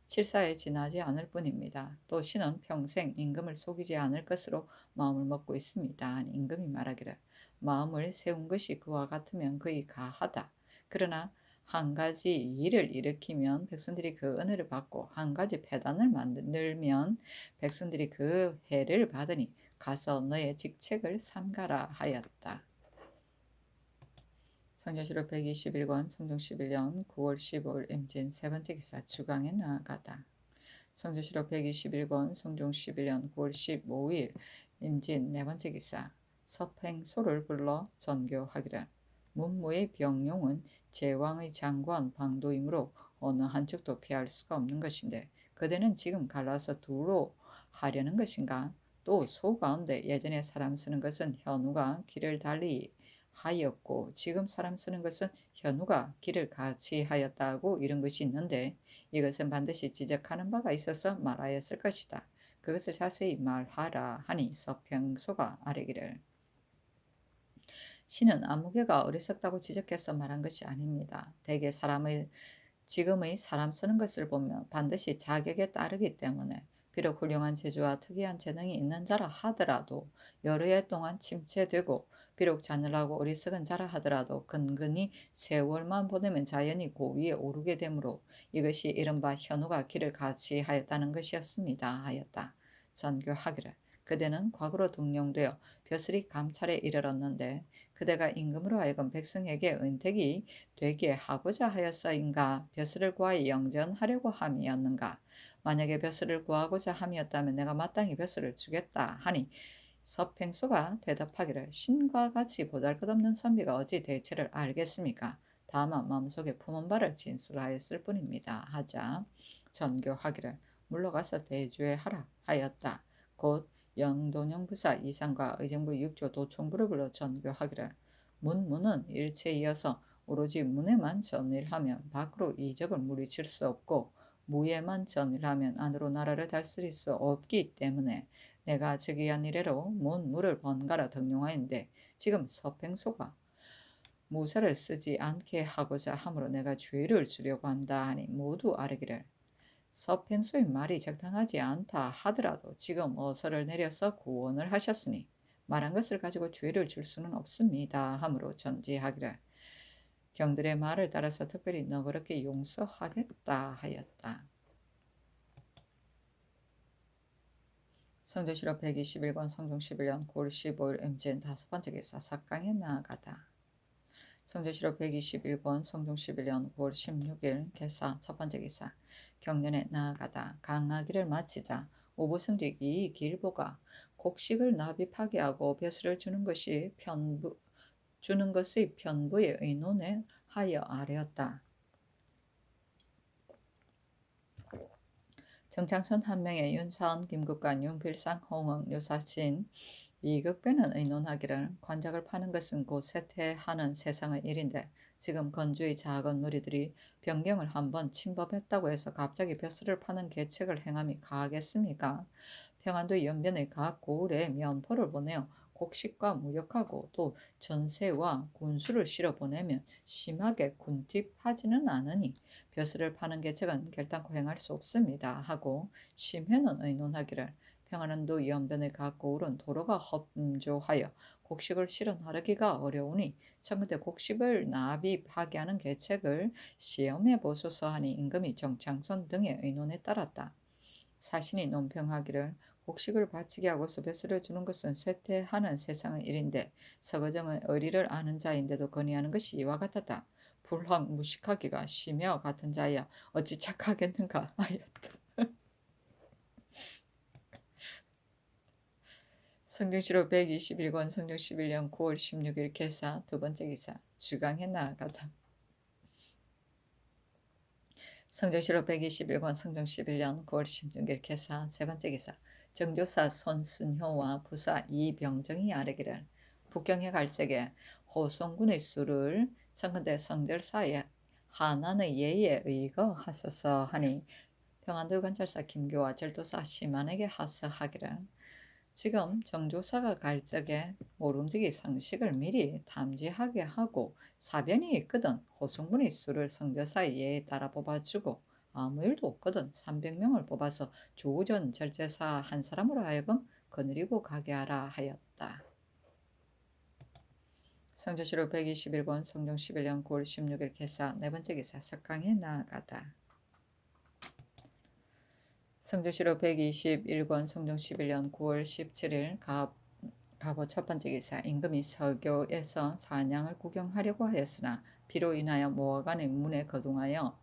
A: 칠사에 지나지 않을 뿐입니다. 또 신은 평생 임금을 속이지 않을 것으로 마음을 먹고 있습니다 하니 임금이 말하기를 마음을 세운 것이 그와 같으면 그이 가하다. 그러나 한 가지 일을 일으키면 백성들이 그 은혜를 받고 한 가지 폐단을 만들면 백성들이 그 해를 받으니 가서 너의 직책을 삼가라 하였다. 성조실록 121권 성종 11년 9월 15일 임진 세 번째 기사. 주강에 나아가다. 성조실록 121권 성종 11년 9월 15일 임진 네 번째 기사. 서팽소를 불러 전교하기를 문무의 병용은 제왕의 장관 방도이므로 어느 한쪽도 피할 수가 없는 것인데 그대는 지금 갈라서 두로 하려는 것인가? 또 소 가운데 예전에 사람 쓰는 것은 현우가 길을 달리 하였고 지금 사람 쓰는 것은 현우가 길을 같이 하였다고 이런 것이 있는데 이것은 반드시 지적하는 바가 있어서 말하였을 것이다. 그것을 자세히 말하라 하니 서평소가 아뢰기를 신은 아무개가 어리석다고 지적해서 말한 것이 아닙니다. 대개 지금의 사람 쓰는 것을 보면 반드시 자격에 따르기 때문에 비록 훌륭한 재주와 특이한 재능이 있는 자라 하더라도 여러 해 동안 침체되고 비록 자늘하고 어리석은 자라 하더라도 근근히 세월만 보내면 자연히 고위에 오르게 되므로 이것이 이른바 현우가 길을 같이 하였다는 것이었습니다 하였다. 전교하기를 그대는 과거로 등용되어 벼슬이 감찰에 이르렀는데 그대가 임금으로 하여금 백성에게 은택이 되게 하고자 하였사인가 벼슬을 구하여 영전하려고 함이었는가. 만약에 벼슬을 구하고자 함이었다면 내가 마땅히 벼슬을 주겠다 하니 서평소가 대답하기를 신과 같이 보잘것없는 선비가 어찌 대체를 알겠습니까. 다만 마음속에 품은 바를 진술하였을 뿐입니다 하자 전교하기를 물러가서 대주의하라 하였다. 곧 영돈영 부사 이상과 의정부 육조 도총부를 불러 전교하기를 문무는 일체 이어서 오로지 문에만 전일하면 밖으로 이적을 물리칠 수 없고 무에만 전일하면 안으로 나라를 다스릴 수 없기 때문에 내가 즉위한 이래로 문무를 번갈아 등용하였는데 지금 서평소가 무사를 쓰지 않게 하고자 함으로 내가 주의를 주려고 한다 하니 모두 아뢰기를 서평소의 말이 적당하지 않다 하더라도 지금 어서를 내려서 구원을 하셨으니 말한 것을 가지고 죄를 줄 수는 없습니다 하므로 전지하기를 경들의 말을 따라서 특별히 너그럽게 용서하겠다 하였다. 성조실록 121권 성종 11년 9월 15일 임진 다섯 번째 기사. 삭강에 나아가다. 성조실록 121권 성종 11년 9월 16일 개사 첫 번째 기사. 경년에 나아가다. 강하기를 마치자 오부승직 이 길보가 곡식을 납입하게 하고 벼슬을 주는 것의 편부의 의논에 하여 아뢰었다. 정창선 한 명의 윤사원 김국관 윤필상 홍흥 유사신 이극배는 의논하기를 관작을 파는 것은 곧 쇠퇴하는 세상의 일인데 지금 건주의 작은 무리들이 변경을 한번 침범했다고 해서 갑자기 벼슬을 파는 계책을 행함이 가하겠습니까? 평안도 연변의 각 고을에 면포를 보내어 곡식과 무역하고 또 전세와 군수를 실어 보내면 심하게 군팁하지는 않으니 벼슬을 파는 계책은 결단코 행할 수 없습니다 하고 심회는 의논하기를 평안도 연변의 각 고을은 도로가 험조하여 곡식을 실은 하르기가 어려우니 청근대 곡식을 납입하게 하는 계책을 시험해 보소서 하니 임금이 정창선 등의 의논에 따랐다. 사신이 논평하기를 곡식을 바치게 하고서 벼슬을 주는 것은 쇠퇴하는 세상의 일인데 서거정의 의리를 아는 자인데도 건의하는 것이 이와 같았다. 불황 무식하기가 시며 같은 자야 어찌 착하겠는가 하였다. 성경시로 121권 성경 11년 9월 16일 개사 두 번째 기사 주강에 나아가다. 성경시로 121권 성경 11년 9월 16일 개사 세 번째 기사 정교사 손순효와 부사 이병정이 아뢰기를 북경에 갈 적에 호송군의 수를 청근대 성들사에 하난의 예에 의거하소서 하니 평안도 관찰사 김교와 절도사 심한에게 하서하기를 지금 정조사가 갈 적에 모름지기 상식을 미리 탐지하게 하고 사변이 있거든 호송군의 수를 성대사의 예에 따라 뽑아주고 아무 일도 없거든 300명을 뽑아서 조우전 절제사 한 사람으로 하여금 거느리고 가게 하라 하였다. 성조시로 121권 성종 11년 9월 16일 개사 네 번째 기사 석강에 나아가다. 성조시로 121권 성종 11년 9월 17일 가보 첫 번째 기사 임금이 서교에서 사냥을 구경하려고 하였으나 비로 인하여 모화관의 문에 거동하여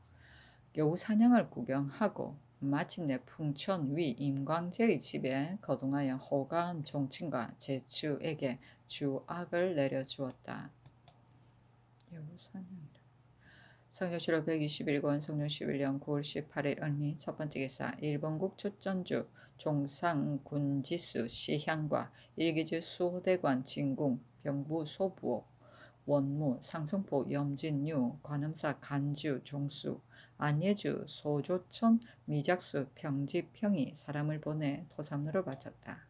A: 겨우 사냥을 구경하고 마침내 풍천 위 임광재의 집에 거동하여 호가한 종친과 제추에게 주악을 내려주었다. 여우 사냥이라. 성조시로 121권 성종 11년 9월 18일 을미 첫 번째 기사 일본국 초전주 종상군지수 시향과 일기주 수호대관 진궁 병부 소부호 원무 상성포 염진유 관음사 간주 종수 안예주 소조천 미작수 평지평이 사람을 보내 토삼로를 바쳤다.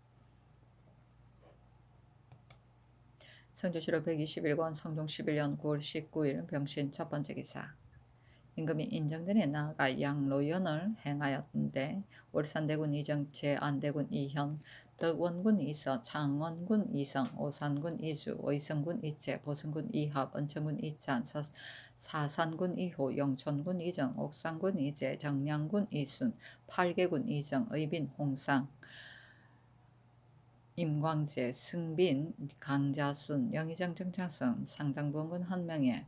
A: 성조시로 121권 성종 11년 9월 19일 병신 첫 번째 기사 임금이 인정전에 나아가 양로연을 행하였는데 월산대군 이정 제안대군 이현 덕원군 이서 창원군 이성 오산군 이주 의성군 이채 보성군 이합 은천군 이찬 사산군 이호 영천군 이정 옥산군 이제 정량군 이순 팔계군 이정 의빈 홍상 임광재 승빈 강자순 영의정 정창성 상당부원군 한명에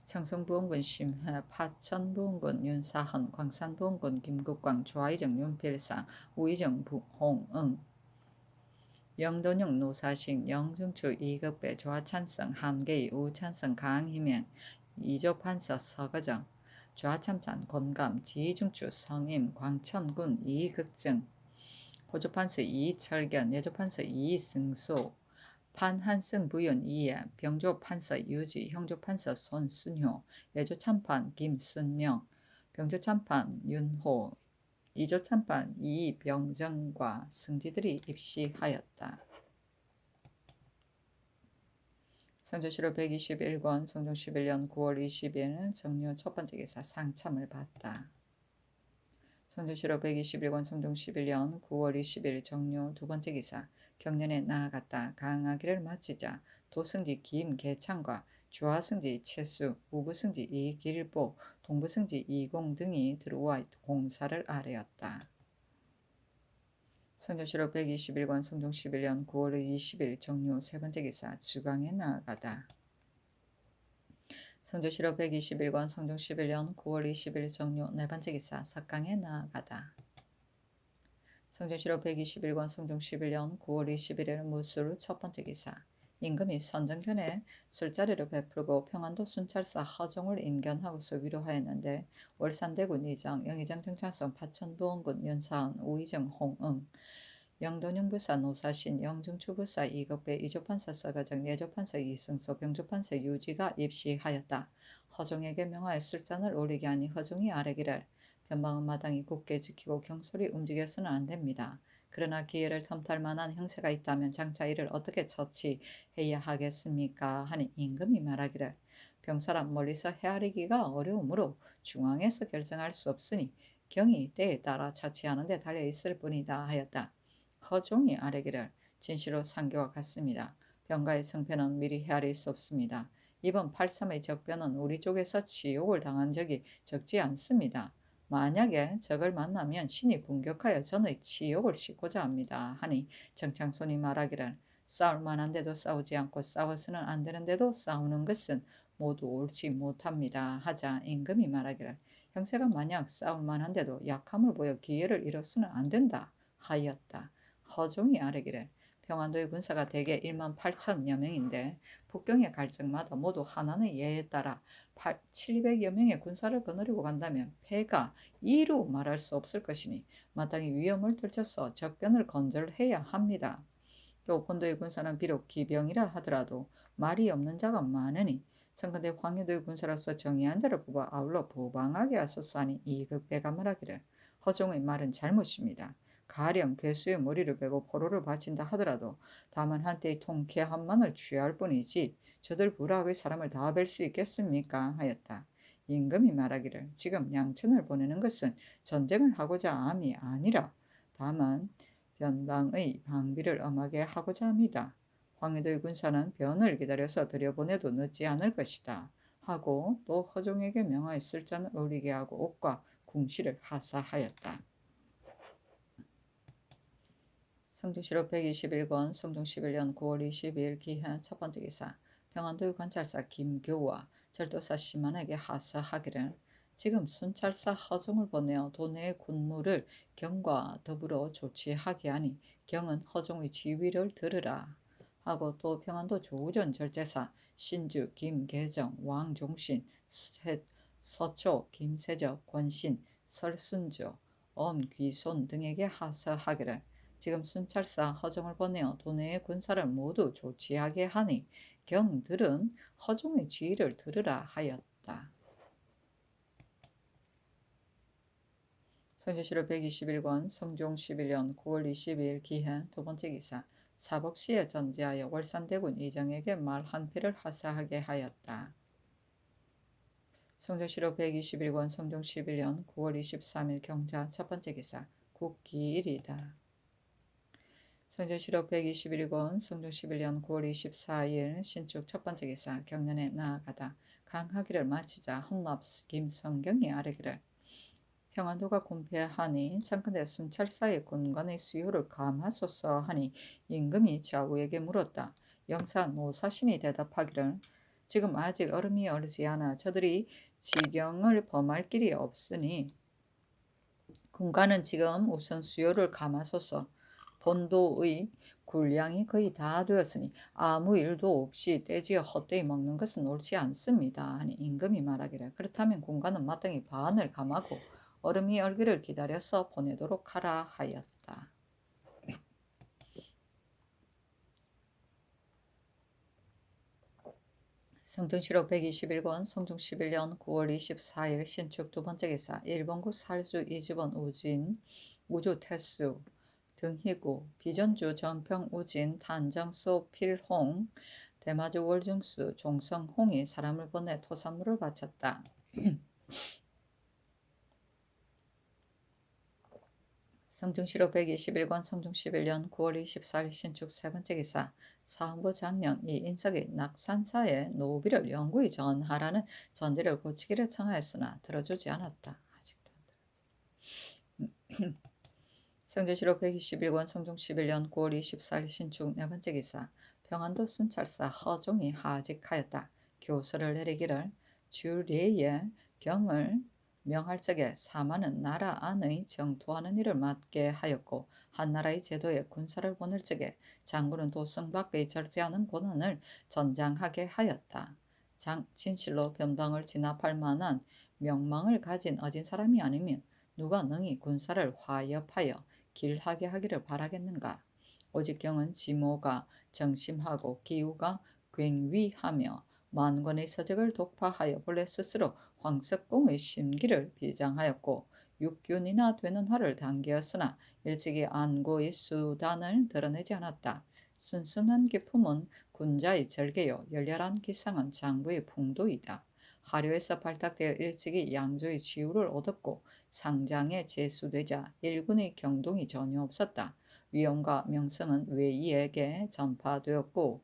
A: 청송부원군 심회 파천부원군 윤사헌 광산부원군 김국광 조아이정 윤필상 우이정 홍응 영돈영 노사식 영중추 이급배 조아찬성 함계이 우찬성 강희명 이조판서 서거정 조아참찬 권감 지중추 성임 광천군 이극정 호조판서 이철견 여조판서 이승소 판한승 부연 이해 병조판서 유지 형조판서 손순효 예조참판 김순명 병조참판 윤호 이조참판 이병정과 승지들이 입시하였다. 성조시로 121권 성종 11년 9월 20일 정료 첫 번째 기사 상참을 받다. 성조시로 121권 성종 11년 9월 20일 정료 두 번째 기사 경련에 나아갔다. 강하기를 마치자 도승지 김계창과 주하승지 채수, 우부승지 이길보, 동부승지 이공 등이 들어와 공사를 아뢰었다. 성조시로 121권 성종 11년 9월 20일 정료 세 번째 기사 주강에 나아가다. 성조시로 121권 성종 11년 9월 20일 정료 네 번째 기사 석강에 나아가다. 성조시로 121권 성종 11년 9월 21일 무술 첫 번째 기사 임금이 선정전에 술자리를 베풀고 평안도 순찰사 허종을 인견하고서 위로하였는데 월산대군 이정 영의정 정창성 파천부원군 윤사헌 우의정 홍응 영돈영부사 노사신 영중추부사 이급배 이조판사 서가정 예조판사 이승소 병조판사 유지가 입시하였다. 허종에게 명하여 술잔을 올리게 하니 허종이 아뢰기를 변방은 마땅히 굳게 지키고 경솔히 움직여서는 안 됩니다. 그러나 기회를 틈탈 만한 형세가 있다면 장차 이를 어떻게 처치해야 하겠습니까? 하니 임금이 말하기를 병사란 멀리서 헤아리기가 어려우므로 중앙에서 결정할 수 없으니 경이 때에 따라 처치하는 데 달려 있을 뿐이다 하였다. 허종이 아뢰기를 진시로 상교와 같습니다. 병가의 승패는 미리 헤아릴 수 없습니다. 이번 8.3의 적변은 우리 쪽에서 치욕을 당한 적이 적지 않습니다. 만약에 적을 만나면 신이 분격하여 전의 치욕을 씻고자 합니다. 하니 정창손이 말하기를 싸울 만한데도 싸우지 않고 싸워서는 안 되는데도 싸우는 것은 모두 옳지 못합니다. 하자 임금이 말하기를 형세가 만약 싸울 만한데도 약함을 보여 기회를 잃어서는 안 된다 하였다. 허종이 아뢰기를 평안도의 군사가 대개 1만 8천여 명인데 북경의 갈증마다 모두 하나의 예에 따라 700여 명의 군사를 거느리고 간다면 패가 이루 말할 수 없을 것이니 마땅히 위험을 떨쳐서 적변을 건절해야 합니다. 또 본도의 군사는 비록 기병이라 하더라도 말이 없는 자가 많으니 청컨대 황해도의 군사로서 정의한 자를 뽑아 아울러 부방하게 하소서 하니 이극배가 말하기를 허종의 말은 잘못입니다. 가령 괴수의 머리를 베고 포로를 바친다 하더라도 다만 한때의 통쾌함만을 취할 뿐이지 저들 부락의 사람을 다 뵐 수 있겠습니까? 하였다. 임금이 말하기를 지금 양천을 보내는 것은 전쟁을 하고자 함이 아니라 다만 변방의 방비를 엄하게 하고자 합니다. 황해도의 군사는 변을 기다려서 들여보내도 늦지 않을 것이다. 하고 또 허종에게 명하여 쓸잔을 올리게 하고 옷과 궁시를 하사하였다. 성종실록 121권 성종 11년 9월 22일 기한 첫 번째 기사 평안도의 관찰사 김교와 절도사 심한에게 하사하기를 지금 순찰사 허종을 보내어 도내의 군무를 경과 더불어 조치하게 하니 경은 허종의 지위를 들으라 하고 또 평안도 조우전 절제사 신주 김계정 왕종신 서초 김세적 권신 설순조 엄귀손 등에게 하사하기를 지금 순찰사 허종을 보내어 도내의 군사를 모두 조치하게 하니 경들은 허종의 지휘를 들으라 하였다. 성조실록 121권 성종 11년 9월 22일 기해 두 번째 기사 사복시에 전제하여 월산대군 이정에게 말 한 필을 하사하게 하였다. 성조실록 121권 성종 11년 9월 23일 경자 첫 번째 기사 국기일이다. 성조실록 121권 성종 11년 9월 24일 신축 첫 번째 기사 경년에 나아가다 강하기를 마치자 헌납 김성경이 아뢰기를 평안도가 군패하니 창컨대 순찰사의 군관의 수요를 감하소서 하니 임금이 좌우에게 물었다. 영사 노사신이 대답하기를 지금 아직 얼음이 얼지 않아 저들이 지경을 범할 길이 없으니 군관은 지금 우선 수요를 감하소서. 본도의 군량이 거의 다 되었으니 아무 일도 없이 떼지어 헛되이 먹는 것은 옳지 않습니다. 하니 임금이 말하기를 그렇다면 군관은 마땅히 반을 감하고 얼음이 얼기를 기다려서 보내도록 하라 하였다. 성종실록 121권 성종 11년 9월 24일 신축 두 번째 기사 일본국 살수 이집원 우진 우주 태수 등희구 비전주 전평 우진 단정소 필홍 대마주 월중수 종성홍이 사람을 보내 토산물을 바쳤다. 성종실록 121권 성종 11년 9월 24일 신축 세 번째 기사 사헌부 장령 이인석이 낙산사에 노비를 영구히 전하라는 전제를 고치기를 청하였으나 들어주지 않았다. 아직도 안 들어주지. 성종실록 121권 성종 11년 9월 24일 신축 네 번째 기사 평안도 순찰사 허종이 하직하였다. 교서를 내리기를 주례에 경을 명할 적에 사마는 나라 안의 정토하는 일을 맡게 하였고 한나라의 제도에 군사를 보낼 적에 장군은 도성 밖의 절제하는 권한을 전장하게 하였다. 진실로 변방을 진압할 만한 명망을 가진 어진 사람이 아니면 누가 능히 군사를 화협하여 길하게 하기를 바라겠는가. 오직 경은 지모가 정심하고 기우가 굉위하며 만권의 서적을 독파하여 본래 스스로 황석공의 심기를 비장하였고 육균이나 되는 화를 당기었으나 일찍이 안고의 수단을 드러내지 않았다. 순순한 기품은 군자의 절개요 열렬한 기상은 장부의 풍도이다. 하류에서 발탁되어 일찍이 양조의 지우를 얻었고 상장에 제수되자 일군의 경동이 전혀 없었다. 위엄과 명성은 외이에게 전파되었고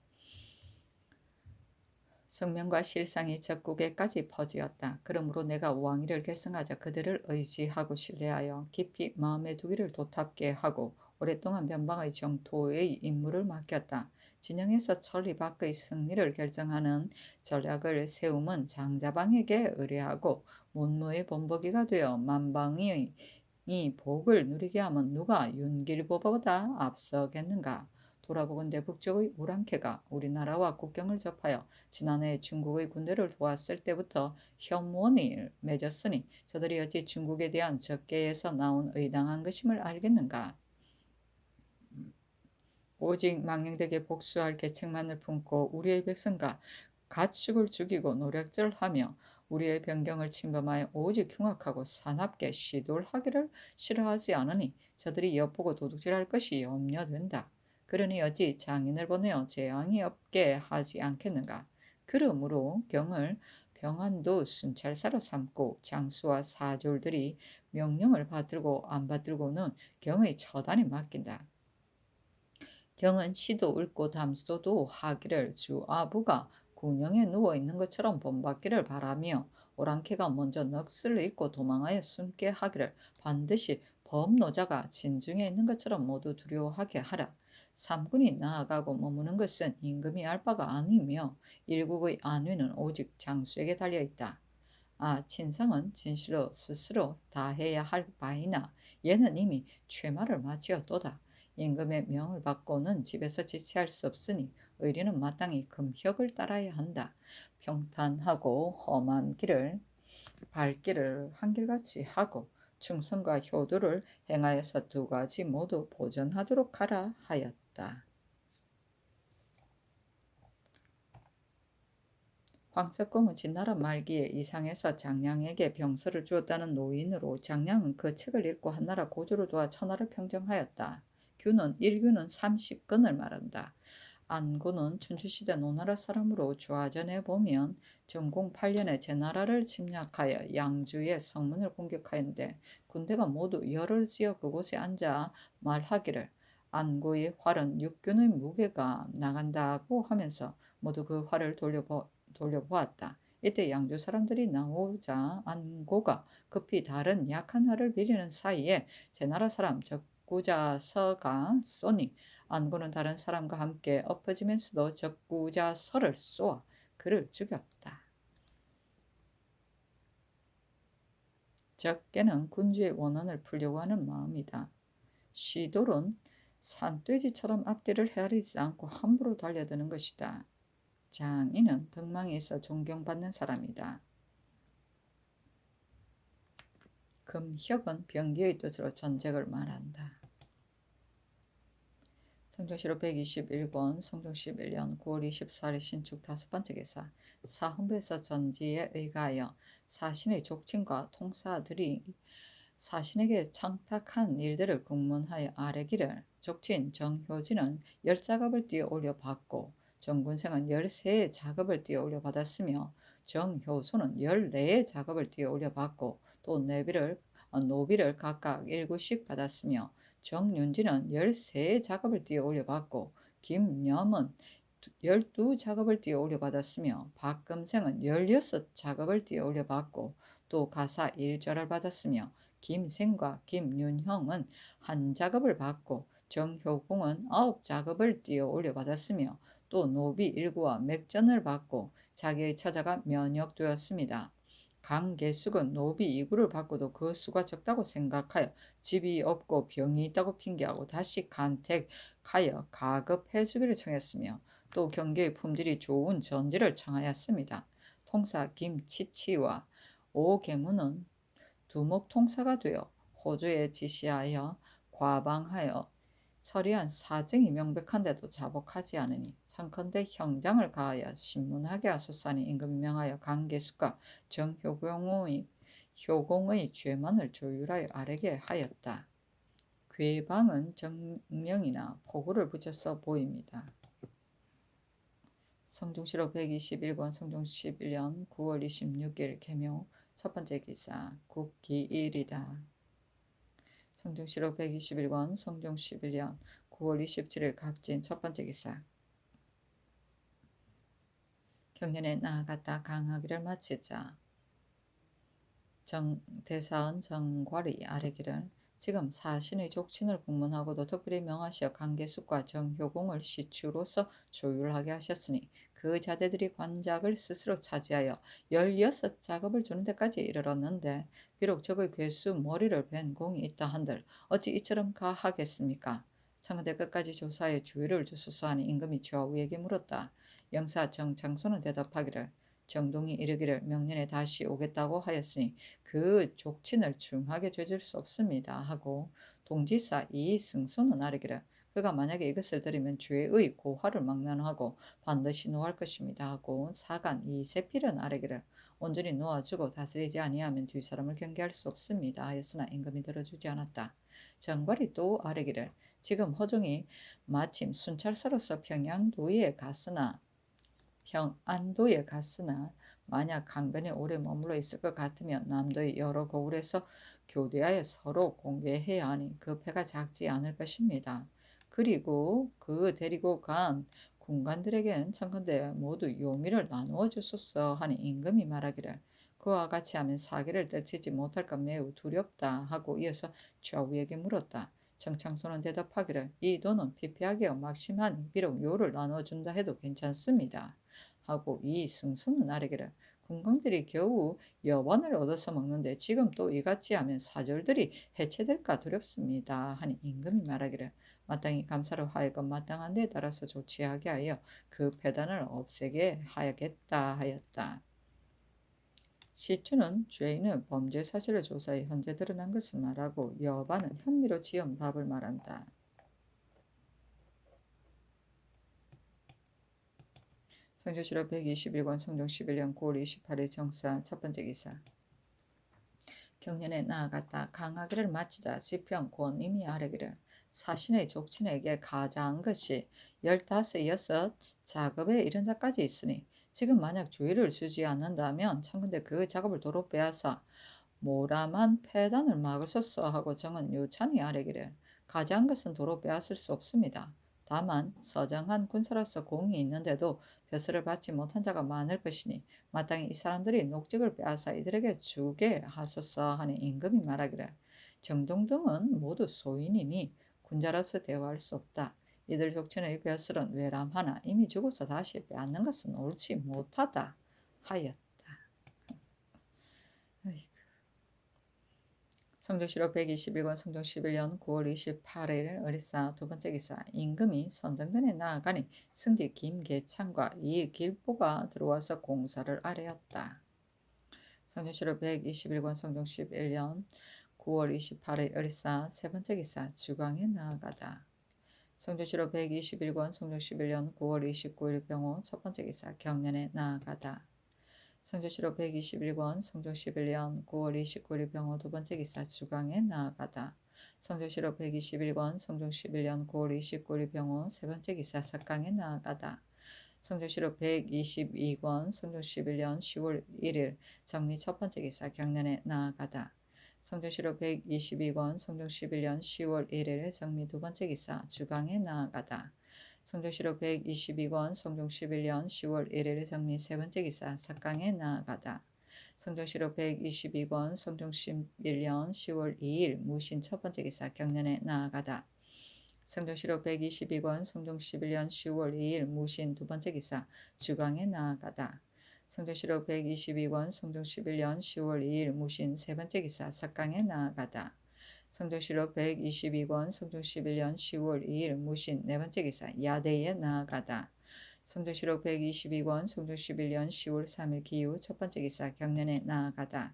A: 성명과 실상이 적국에까지 퍼지었다. 그러므로 내가 왕위를 계승하자 그들을 의지하고 신뢰하여 깊이 마음에 두기를 도탑게 하고 오랫동안 변방의 정토의 임무를 맡겼다. 진영에서 천리 밖의 승리를 결정하는 전략을 세움은 장자방에게 의뢰하고 문무의 본보기가 되어 만방의 이 복을 누리게 하면 누가 윤길보보다 앞서겠는가. 돌아보건대 북쪽의 우랑캐가 우리나라와 국경을 접하여 지난해 중국의 군대를 도왔을 때부터 협원이 맺었으니 저들이 어찌 중국에 대한 적개에서 나온 의당한 것임을 알겠는가. 오직 망령되게 복수할 계책만을 품고 우리의 백성과 가축을 죽이고 노략질하며 우리의 변경을 침범하여 오직 흉악하고 사납게 시도를 하기를 싫어하지 않으니 저들이 엿보고 도둑질할 것이 염려된다. 그러니 어찌 장인을 보내어 재앙이 없게 하지 않겠는가. 그러므로 경을 병안도 순찰사로 삼고 장수와 사졸들이 명령을 받들고 안 받들고는 경의 처단에 맡긴다. 경은 시도 읊고 담소도 하기를 주 아부가 군영에 누워있는 것처럼 본받기를 바라며 오랑캐가 먼저 넋을 잃고 도망하여 숨게 하기를 반드시 범노자가 진중에 있는 것처럼 모두 두려워하게 하라. 삼군이 나아가고 머무는 것은 임금이 알 바가 아니며 일국의 안위는 오직 장수에게 달려있다. 친상은 진실로 스스로 다해야 할 바이나 얘는 이미 최말을 마치었도다. 임금의 명을 받고는 집에서 지체할 수 없으니 의리는 마땅히 금혁을 따라야 한다. 평탄하고 험한 길을 발길을 한결같이 하고 충성과 효도를 행하여서 두 가지 모두 보존하도록 하라 하였다. 황석공은 진나라 말기에 이상에서 장량에게 병서를 주었다는 노인으로 장량은 그 책을 읽고 한나라 고조를 도와 천하를 평정하였다. 일규는 30건을 말한다. 안고는 춘추시대 노나라 사람으로 조화전에 보면 정공 8년에 제나라를 침략하여 양주의 성문을 공격하였는데 군대가 모두 열을 지어 그곳에 앉아 말하기를 안고의 활은 육균의 무게가 나간다고 하면서 모두 그 활을 돌려보았다. 이때 양주 사람들이 나오자 안고가 급히 다른 약한 활을 빌리는 사이에 제나라 사람 적구자서가 쏘니 안고는 다른 사람과 함께 엎어지면서도 적구자서를 쏘아 그를 죽였다. 적개는 군주의 원한을 풀려고 하는 마음이다. 시돌은 산돼지처럼 앞뒤를 헤아리지 않고 함부로 달려드는 것이다. 장인은 덕망에서 존경받는 사람이다. 금혁은 병기의 뜻으로 전쟁을 말한다. 성종시로 121권 성종 11년 9월 24일 신축 5번째 기사 사헌부에서 전지에 의가하여 사신의 족친과 통사들이 사신에게 청탁한 일들을 국문하여 아뢰기를 족친 정효진은 10작업을 띄어 올려받고 정군생은 13의 작업을 띄어 올려받았으며 정효소는 14의 작업을 띄어 올려받고 또 노비를 각각 1구씩 받았으며 정윤진은 13의 작업을 띄어 올려받고 김염은 12작업을 띄어 올려받았으며 박금생은 16작업을 띄어 올려받고 또 가사 1절을 받았으며 김생과 김윤형은 1작업을 받고 정효공은 9작업을 띄어 올려받았으며 또 노비 1구와 맥전을 받고 자기의 처자가 면역되었습니다. 강계숙은 노비 2구를 받고도 그 수가 적다고 생각하여 집이 없고 병이 있다고 핑계하고 다시 간택하여 가급해주기를 청했으며 또 경계의 품질이 좋은 전지를 청하였습니다. 통사 김치치와 오계무는 두목 통사가 되어 호조에 지시하여 과방하여 처리한 사정이 명백한데도 자복하지 않으니 청컨대 형장을 가하여 신문하게 하소서니 임금이 명하여 강계숙과 정효공의 죄만을 조율하여 아뢰게 하였다. 괴방은 정명이나 포구를 붙여서 보입니다. 성종시로 121권 성종 11년 9월 26일 개묘 첫번째 기사 국기일이다. 성종시로 121권 성종 11년 9월 27일 갑진 첫번째 기사 경년에 나아갔다 강하기를 마치자. 대사은 정괄이 아뢰기를 지금 사신의 족친을 국문하고도 특별히 명하시어 강계숙과 정효공을 시추로서 조율하게 하셨으니 그 자대들이 관작을 스스로 차지하여 16작업을 주는 데까지 이르렀는데 비록 적의 괴수 머리를 벤 공이 있다 한들 어찌 이처럼 가하겠습니까? 청와대 끝까지 조사에 주의를 주소서 하니 임금이 좌우에게 물었다. 영사 정장소는 대답하기를 정동이 이르기를 명년에 다시 오겠다고 하였으니 그 족친을 중하게 죄질 수 없습니다 하고 동지사 이승손은 아뢰기를 그가 만약에 이것을 들으면 죄의 고화를 망라하고 반드시 노할 것입니다 하고 사간 이세필은 아뢰기를 온전히 놓아주고 다스리지 아니하면 뒷사람을 경계할 수 없습니다 하였으나 임금이 들어주지 않았다. 정괄이 또 아뢰기를 지금 허종이 마침 순찰사로서 평안도에 갔으나 만약 강변에 오래 머물러 있을 것 같으면 남도의 여러 고을에서 교대하여 서로 공개해야 하니 그 패가 작지 않을 것입니다. 그리고 그 데리고 간 군관들에겐 청컨대 모두 요미를 나누어 주소서 하니 임금이 말하기를 그와 같이 하면 사기를 떨치지 못할까 매우 두렵다 하고 이어서 좌우에게 물었다. 정창소는 대답하기를 이 돈은 피폐하게 막심하니 비록 요를 나눠준다 해도 괜찮습니다. 하고 이 승수는 아뢰기를 군광들이 겨우 여반을 얻어서 먹는데 지금 또 이같이 하면 사절들이 해체될까 두렵습니다. 하니 임금이 말하기를 마땅히 감사로 하여금 마땅한 데에 따라서 조치하게 하여 그 폐단을 없애게 하야겠다 하였다. 시추는 죄인의 범죄 사실을 조사해 현재 드러난 것을 말하고 여반은 현미로 지은 답을 말한다. 성조실록 121권 성종 11년 9월 28일 정사 첫 번째 기사. 경년에 나아갔다 강하기를 마치자 시평 권임이 아뢰기를 사신의 족친에게 가자한 것이 15, 6 작업에 이른 자까지 있으니 지금 만약 주의를 주지 않는다면 청근대 그 작업을 도로 빼앗아 모라만 패단을 막으소서 하고 정은 요찬이 아뢰기를 가자한 것은 도로 빼앗을 수 없습니다. 다만 서장한 군사로서 공이 있는데도 벼슬을 받지 못한 자가 많을 것이니 마땅히 이 사람들이 녹직을 빼앗아 이들에게 주게 하소서 하니 임금이 말하기를 정동 등은 모두 소인이니 군자로서 대화할 수 없다. 이들 족친의 벼슬은 외람하나 이미 죽어서 다시 빼앗는 것은 옳지 못하다 하였다. 성조실록 121권 성종 11년 9월 28일 어리사 두 번째 기사. 임금이 선정전에 나아가니 승지 김계창과 이 길보가 들어와서 공사를 아뢰었다. 성조실록 121권 성종 11년 9월 28일 어리사 세 번째 기사. 주광에 나아가다. 성조실록 121권 성종 11년 9월 29일 병호 첫 번째 기사. 경년에 나아가다. 성조실록 121권 성종 11년 9월 29일 병호 두 번째 기사. 주광에 나아가다. 성조실록 121권 성종 11년 9월 29일 병호 세 번째 기사. 석강에 나아가다. 성조실록 122권 성종 11년 10월 1일 정리 첫 번째 기사. 경년에 나아가다. 성조실록 122권 성종 11년 10월 1일 정리 두 번째 기사. 주광에 나아가다. 성조실록 122권 성종 11년 10월 1일 정리 세 번째 기사. 석강에 나아가다. 성조실록 122권 성종 11년 10월 2일 무신 첫 번째 기사. 경년에 나아가다. 성조실록 122권 성종 11년 10월 2일 무신 두 번째 기사. 주광에 나아가다. 성조실록 122권 성종 11년 10월 2일 무신 세 번째 기사. 석강에 나아가다. 성조실록 122권 성종 11년 10월 2일 무신 네 번째 기사. 야대에 나아가다. 성조실록 122권 성종 11년 10월 3일 기후 첫 번째 기사. 경년에 나아가다.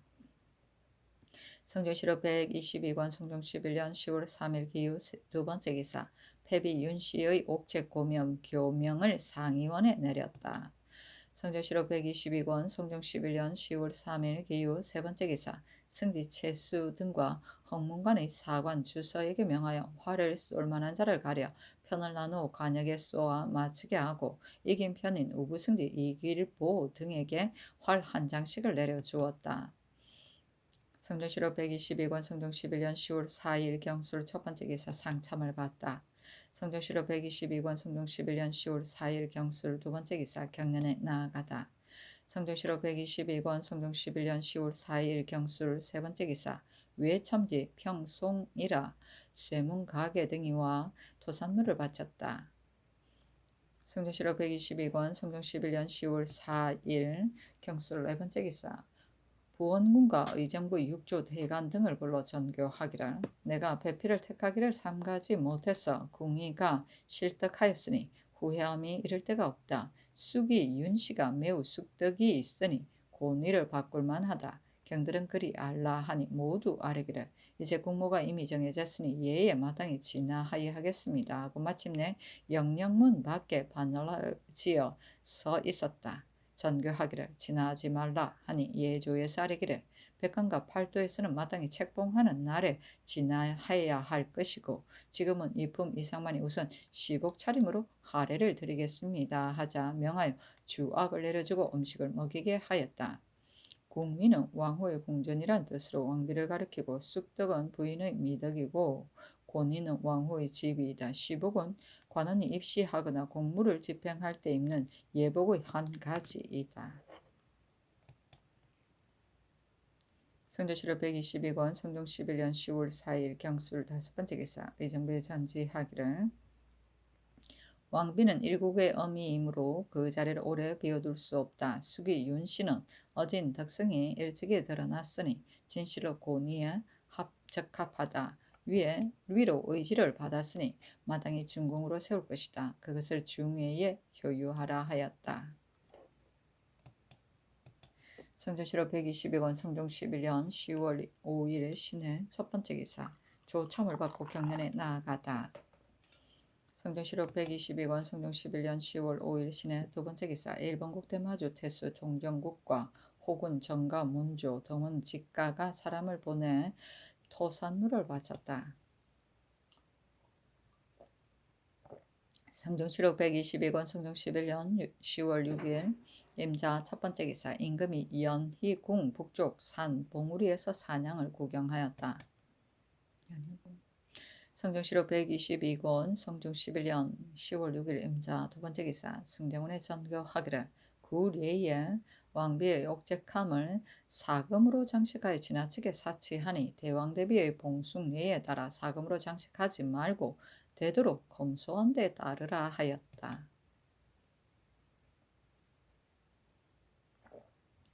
A: 성조실록 122권 성종 11년 10월 3일 기후 두 번째 기사. 패비 윤씨의 옥책 교명을 상의원에 내렸다. 성조실록 122권 성종 11년 10월 3일 기후 세 번째 기사. 승지 채수 등과 홍문관의 사관 주서에게 명하여 활을 쏠 만한 자를 가려 편을 나누어 관역에 쏘아 마치게 하고 이긴 편인 우부승지 이길보 등에게 활 한 장씩을 내려 주었다. 성조실록 122권 성종 11년 10월 4일 경술 첫 번째 기사. 상참을 받다. 성조실록 122권 성종 11년 10월 4일 경술 두 번째 기사. 경년에 나아가다. 성종시로 122권 성종 11년 10월 4일 경술 세 번째 기사 외첨지 평송이라 쇠문 가게 등이 와 토산물을 바쳤다. 성종시로 122권 성종 11년 10월 4일 경술 네 번째 기사 부원군과 의정부 육조 대관 등을 불러 전교하기를 내가 배필을 택하기를 삼가지 못해서 궁의가 실득하였으니 후회함이 이를 데가 없다. 쑥이 윤씨가 매우 쑥덕이 있으니 고의를 바꿀 만하다. 경들은 그리 알라 하니 모두 아뢰기를 이제 국모가 이미 정해졌으니 예에 마땅히 진하하여 하겠습니다 하고 마침내 영령문 밖에 바늘을 지어 서 있었다. 전교하기를 지나하지 말라 하니 예조에서 아뢰기를 백관과 팔도에서는 마땅히 책봉하는 날에 지나해야 할 것이고 지금은 이품 이상만이 우선 시복 차림으로 하례를 드리겠습니다 하자 명하여 주악을 내려주고 음식을 먹이게 하였다. 궁미는 왕후의 궁전이란 뜻으로 왕비를 가리키고 쑥덕은 부인의 미덕이고 고니는 왕후의 집이다. 시복은 관원이 입시하거나 공무를 집행할 때 입는 예복의 한 가지이다. 성조시로 122권 성종 11년 10월 4일 경술 다섯 번째 기사 의정부에 전지하기를 왕비는 일국의 어미이므로 그 자리를 오래 비워둘 수 없다. 숙이 윤씨는 어진 덕성이 일찍이 드러났으니 진실로 고니에 적합하다. 위로 의지를 받았으니 마땅히 중궁으로 세울 것이다. 그것을 중회에 효유하라 하였다. 성조시로 122권 성종 11년 10월 5일 신의 첫 번째 기사 조참을 받고 경련에 나아가다. 성종시로 122권 성종 11년 10월 5일 신의 두 번째 기사 일본국 대마주 태수 종정국과 호군 정가 문조 등은 직가가 사람을 보내 토산물을 바쳤다. 성종시로 122권 성종 11년 10월 6일 임자 첫 번째 기사 임금이 연희궁 북쪽 산 봉우리에서 사냥을 구경하였다. 성종시로 122권 성종 11년 10월 6일 임자 두 번째 기사 승정원에 전교하기를 구례에 왕비의 옥제감을 사금으로 장식하여 지나치게 사치하니 대왕대비의 봉숭례에 따라 사금으로 장식하지 말고 되도록 검소한 데 따르라 하였다.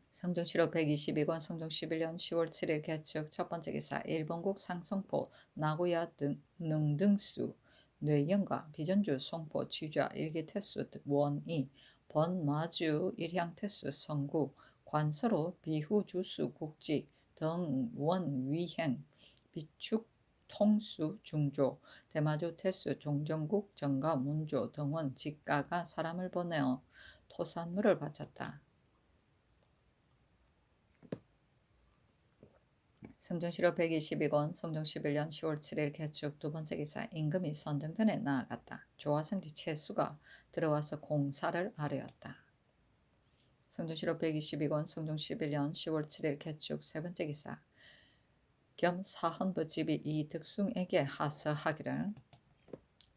A: 성종시로 122권 성종 11년 10월 7일 개축 첫 번째 기사 일본국 상성포 나고야 능등수 뇌영과 비전주 송포 취좌 일기태수 원이 번마주 일향태수 성구 관서로 비후주수 국지 등 원위행 비축 통수 중조 대마주 태수 종정국 정가 문조 등원 직가가 사람을 보내어 토산물을 바쳤다. 성종시로 122권 성종 11년 10월 7일 개축 두 번째 기사 임금이 선정전에 나아갔다. 조화성지 채수가 들어와서 공사를 아뢰었다. 성종시로 122권 성종 11년 10월 7일 개축 세 번째 기사 겸 사헌부집이 이 득숭에게 하서하기를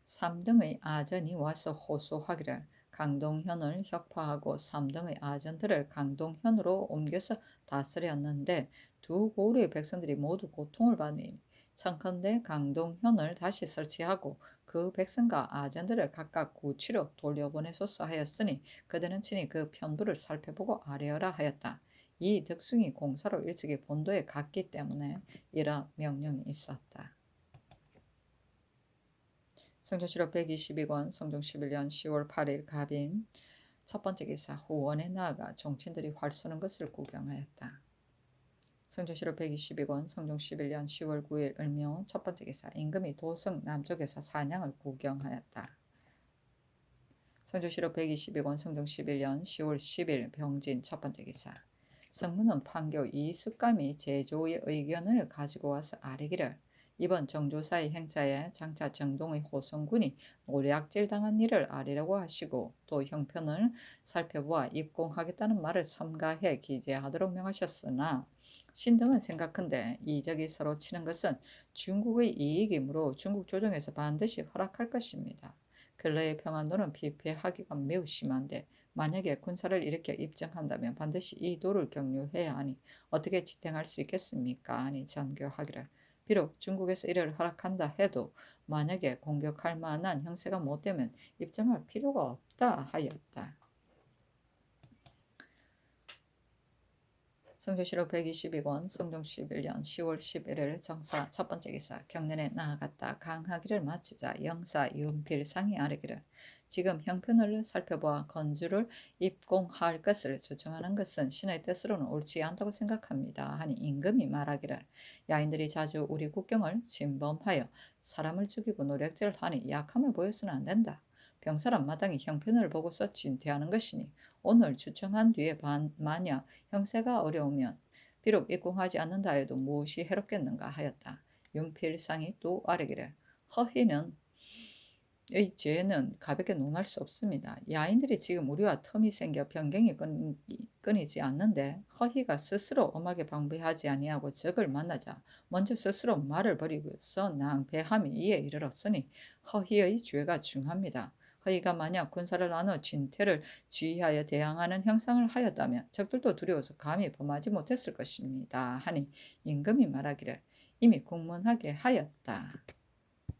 A: 3등의 아전이 와서 호소하기를 강동현을 혁파하고 3등의 아전들을 강동현으로 옮겨서 다스렸는데 두 고을의 백성들이 모두 고통을 받으니 청컨대 강동현을 다시 설치하고 그 백성과 아전들을 각각 구치로 돌려보내소서 하였으니 그들은 친히 그 편부를 살펴보고 아뢰어라 하였다. 이 득숭이 공사로 일찍이 본도에 갔기 때문에 이런 명령이 있었다. 성종시로 122권 성종 11년 10월 8일 갑인 첫 번째 기사 후원에 나아가 종친들이 활 쏘는 것을 구경하였다. 성종시로 122권 성종 11년 10월 9일 을묘 첫 번째 기사 임금이 도성 남쪽에서 사냥을 구경하였다. 성종시로 122권 성종 11년 10월 10일 병진 첫 번째 기사 성문은 판교 이숙감이 제조의 의견을 가지고 와서 아뢰기를 이번 정조사의 행차에 장차 정동의 호성군이 노략질당한 일을 아뢰려고 하시고 또 형편을 살펴보아 입공하겠다는 말을 삼가해 기재하도록 명하셨으나 신등은 생각한데 이적이 서로 치는 것은 중국의 이익이므로 중국 조정에서 반드시 허락할 것입니다. 근래의 평안도는 피폐하기가 매우 심한데 만약에 군사를 일으켜 입증한다면 반드시 이 도를 경유해야 하니 어떻게 지탱할 수 있겠습니까? 하니 전교하기를 비록 중국에서 이를 허락한다 해도 만약에 공격할 만한 형세가 못 되면 입증할 필요가 없다 하였다. 성조실록 122권 성종 11년 10월 11일 정사 첫 번째 기사 경련에 나아갔다. 강하기를 마치자 영사 윤필상이 아뢰기를 지금 형편을 살펴보아 건주를 입공할 것을 주청하는 것은 신의 뜻으로는 옳지 않다고 생각합니다. 하니 임금이 말하기를 야인들이 자주 우리 국경을 침범하여 사람을 죽이고 노략질을 하니 약함을 보여서는 안 된다. 병사란 마땅히 형편을 보고서 진퇴하는 것이니 오늘 주청한 뒤에 만약 형세가 어려우면 비록 입궁하지 않는다 해도 무엇이 해롭겠는가 하였다. 윤필상이 또 아뢰기를 허희는 의 죄는 가볍게 논할 수 없습니다. 야인들이 지금 우리와 텀이 생겨 변경이 끊이지 않는데 허희가 스스로 엄하게 방비하지 아니하고 적을 만나자 먼저 스스로 말을 버리고서 낭패함이 이에 이르렀으니 허희의 죄가 중합니다. 허희가 만약 군사를 나눠 진퇴를 지휘하여 대항하는 형상을 하였다면 적들도 두려워서 감히 범하지 못했을 것입니다. 하니 임금이 말하기를 이미 국문하게 하였다.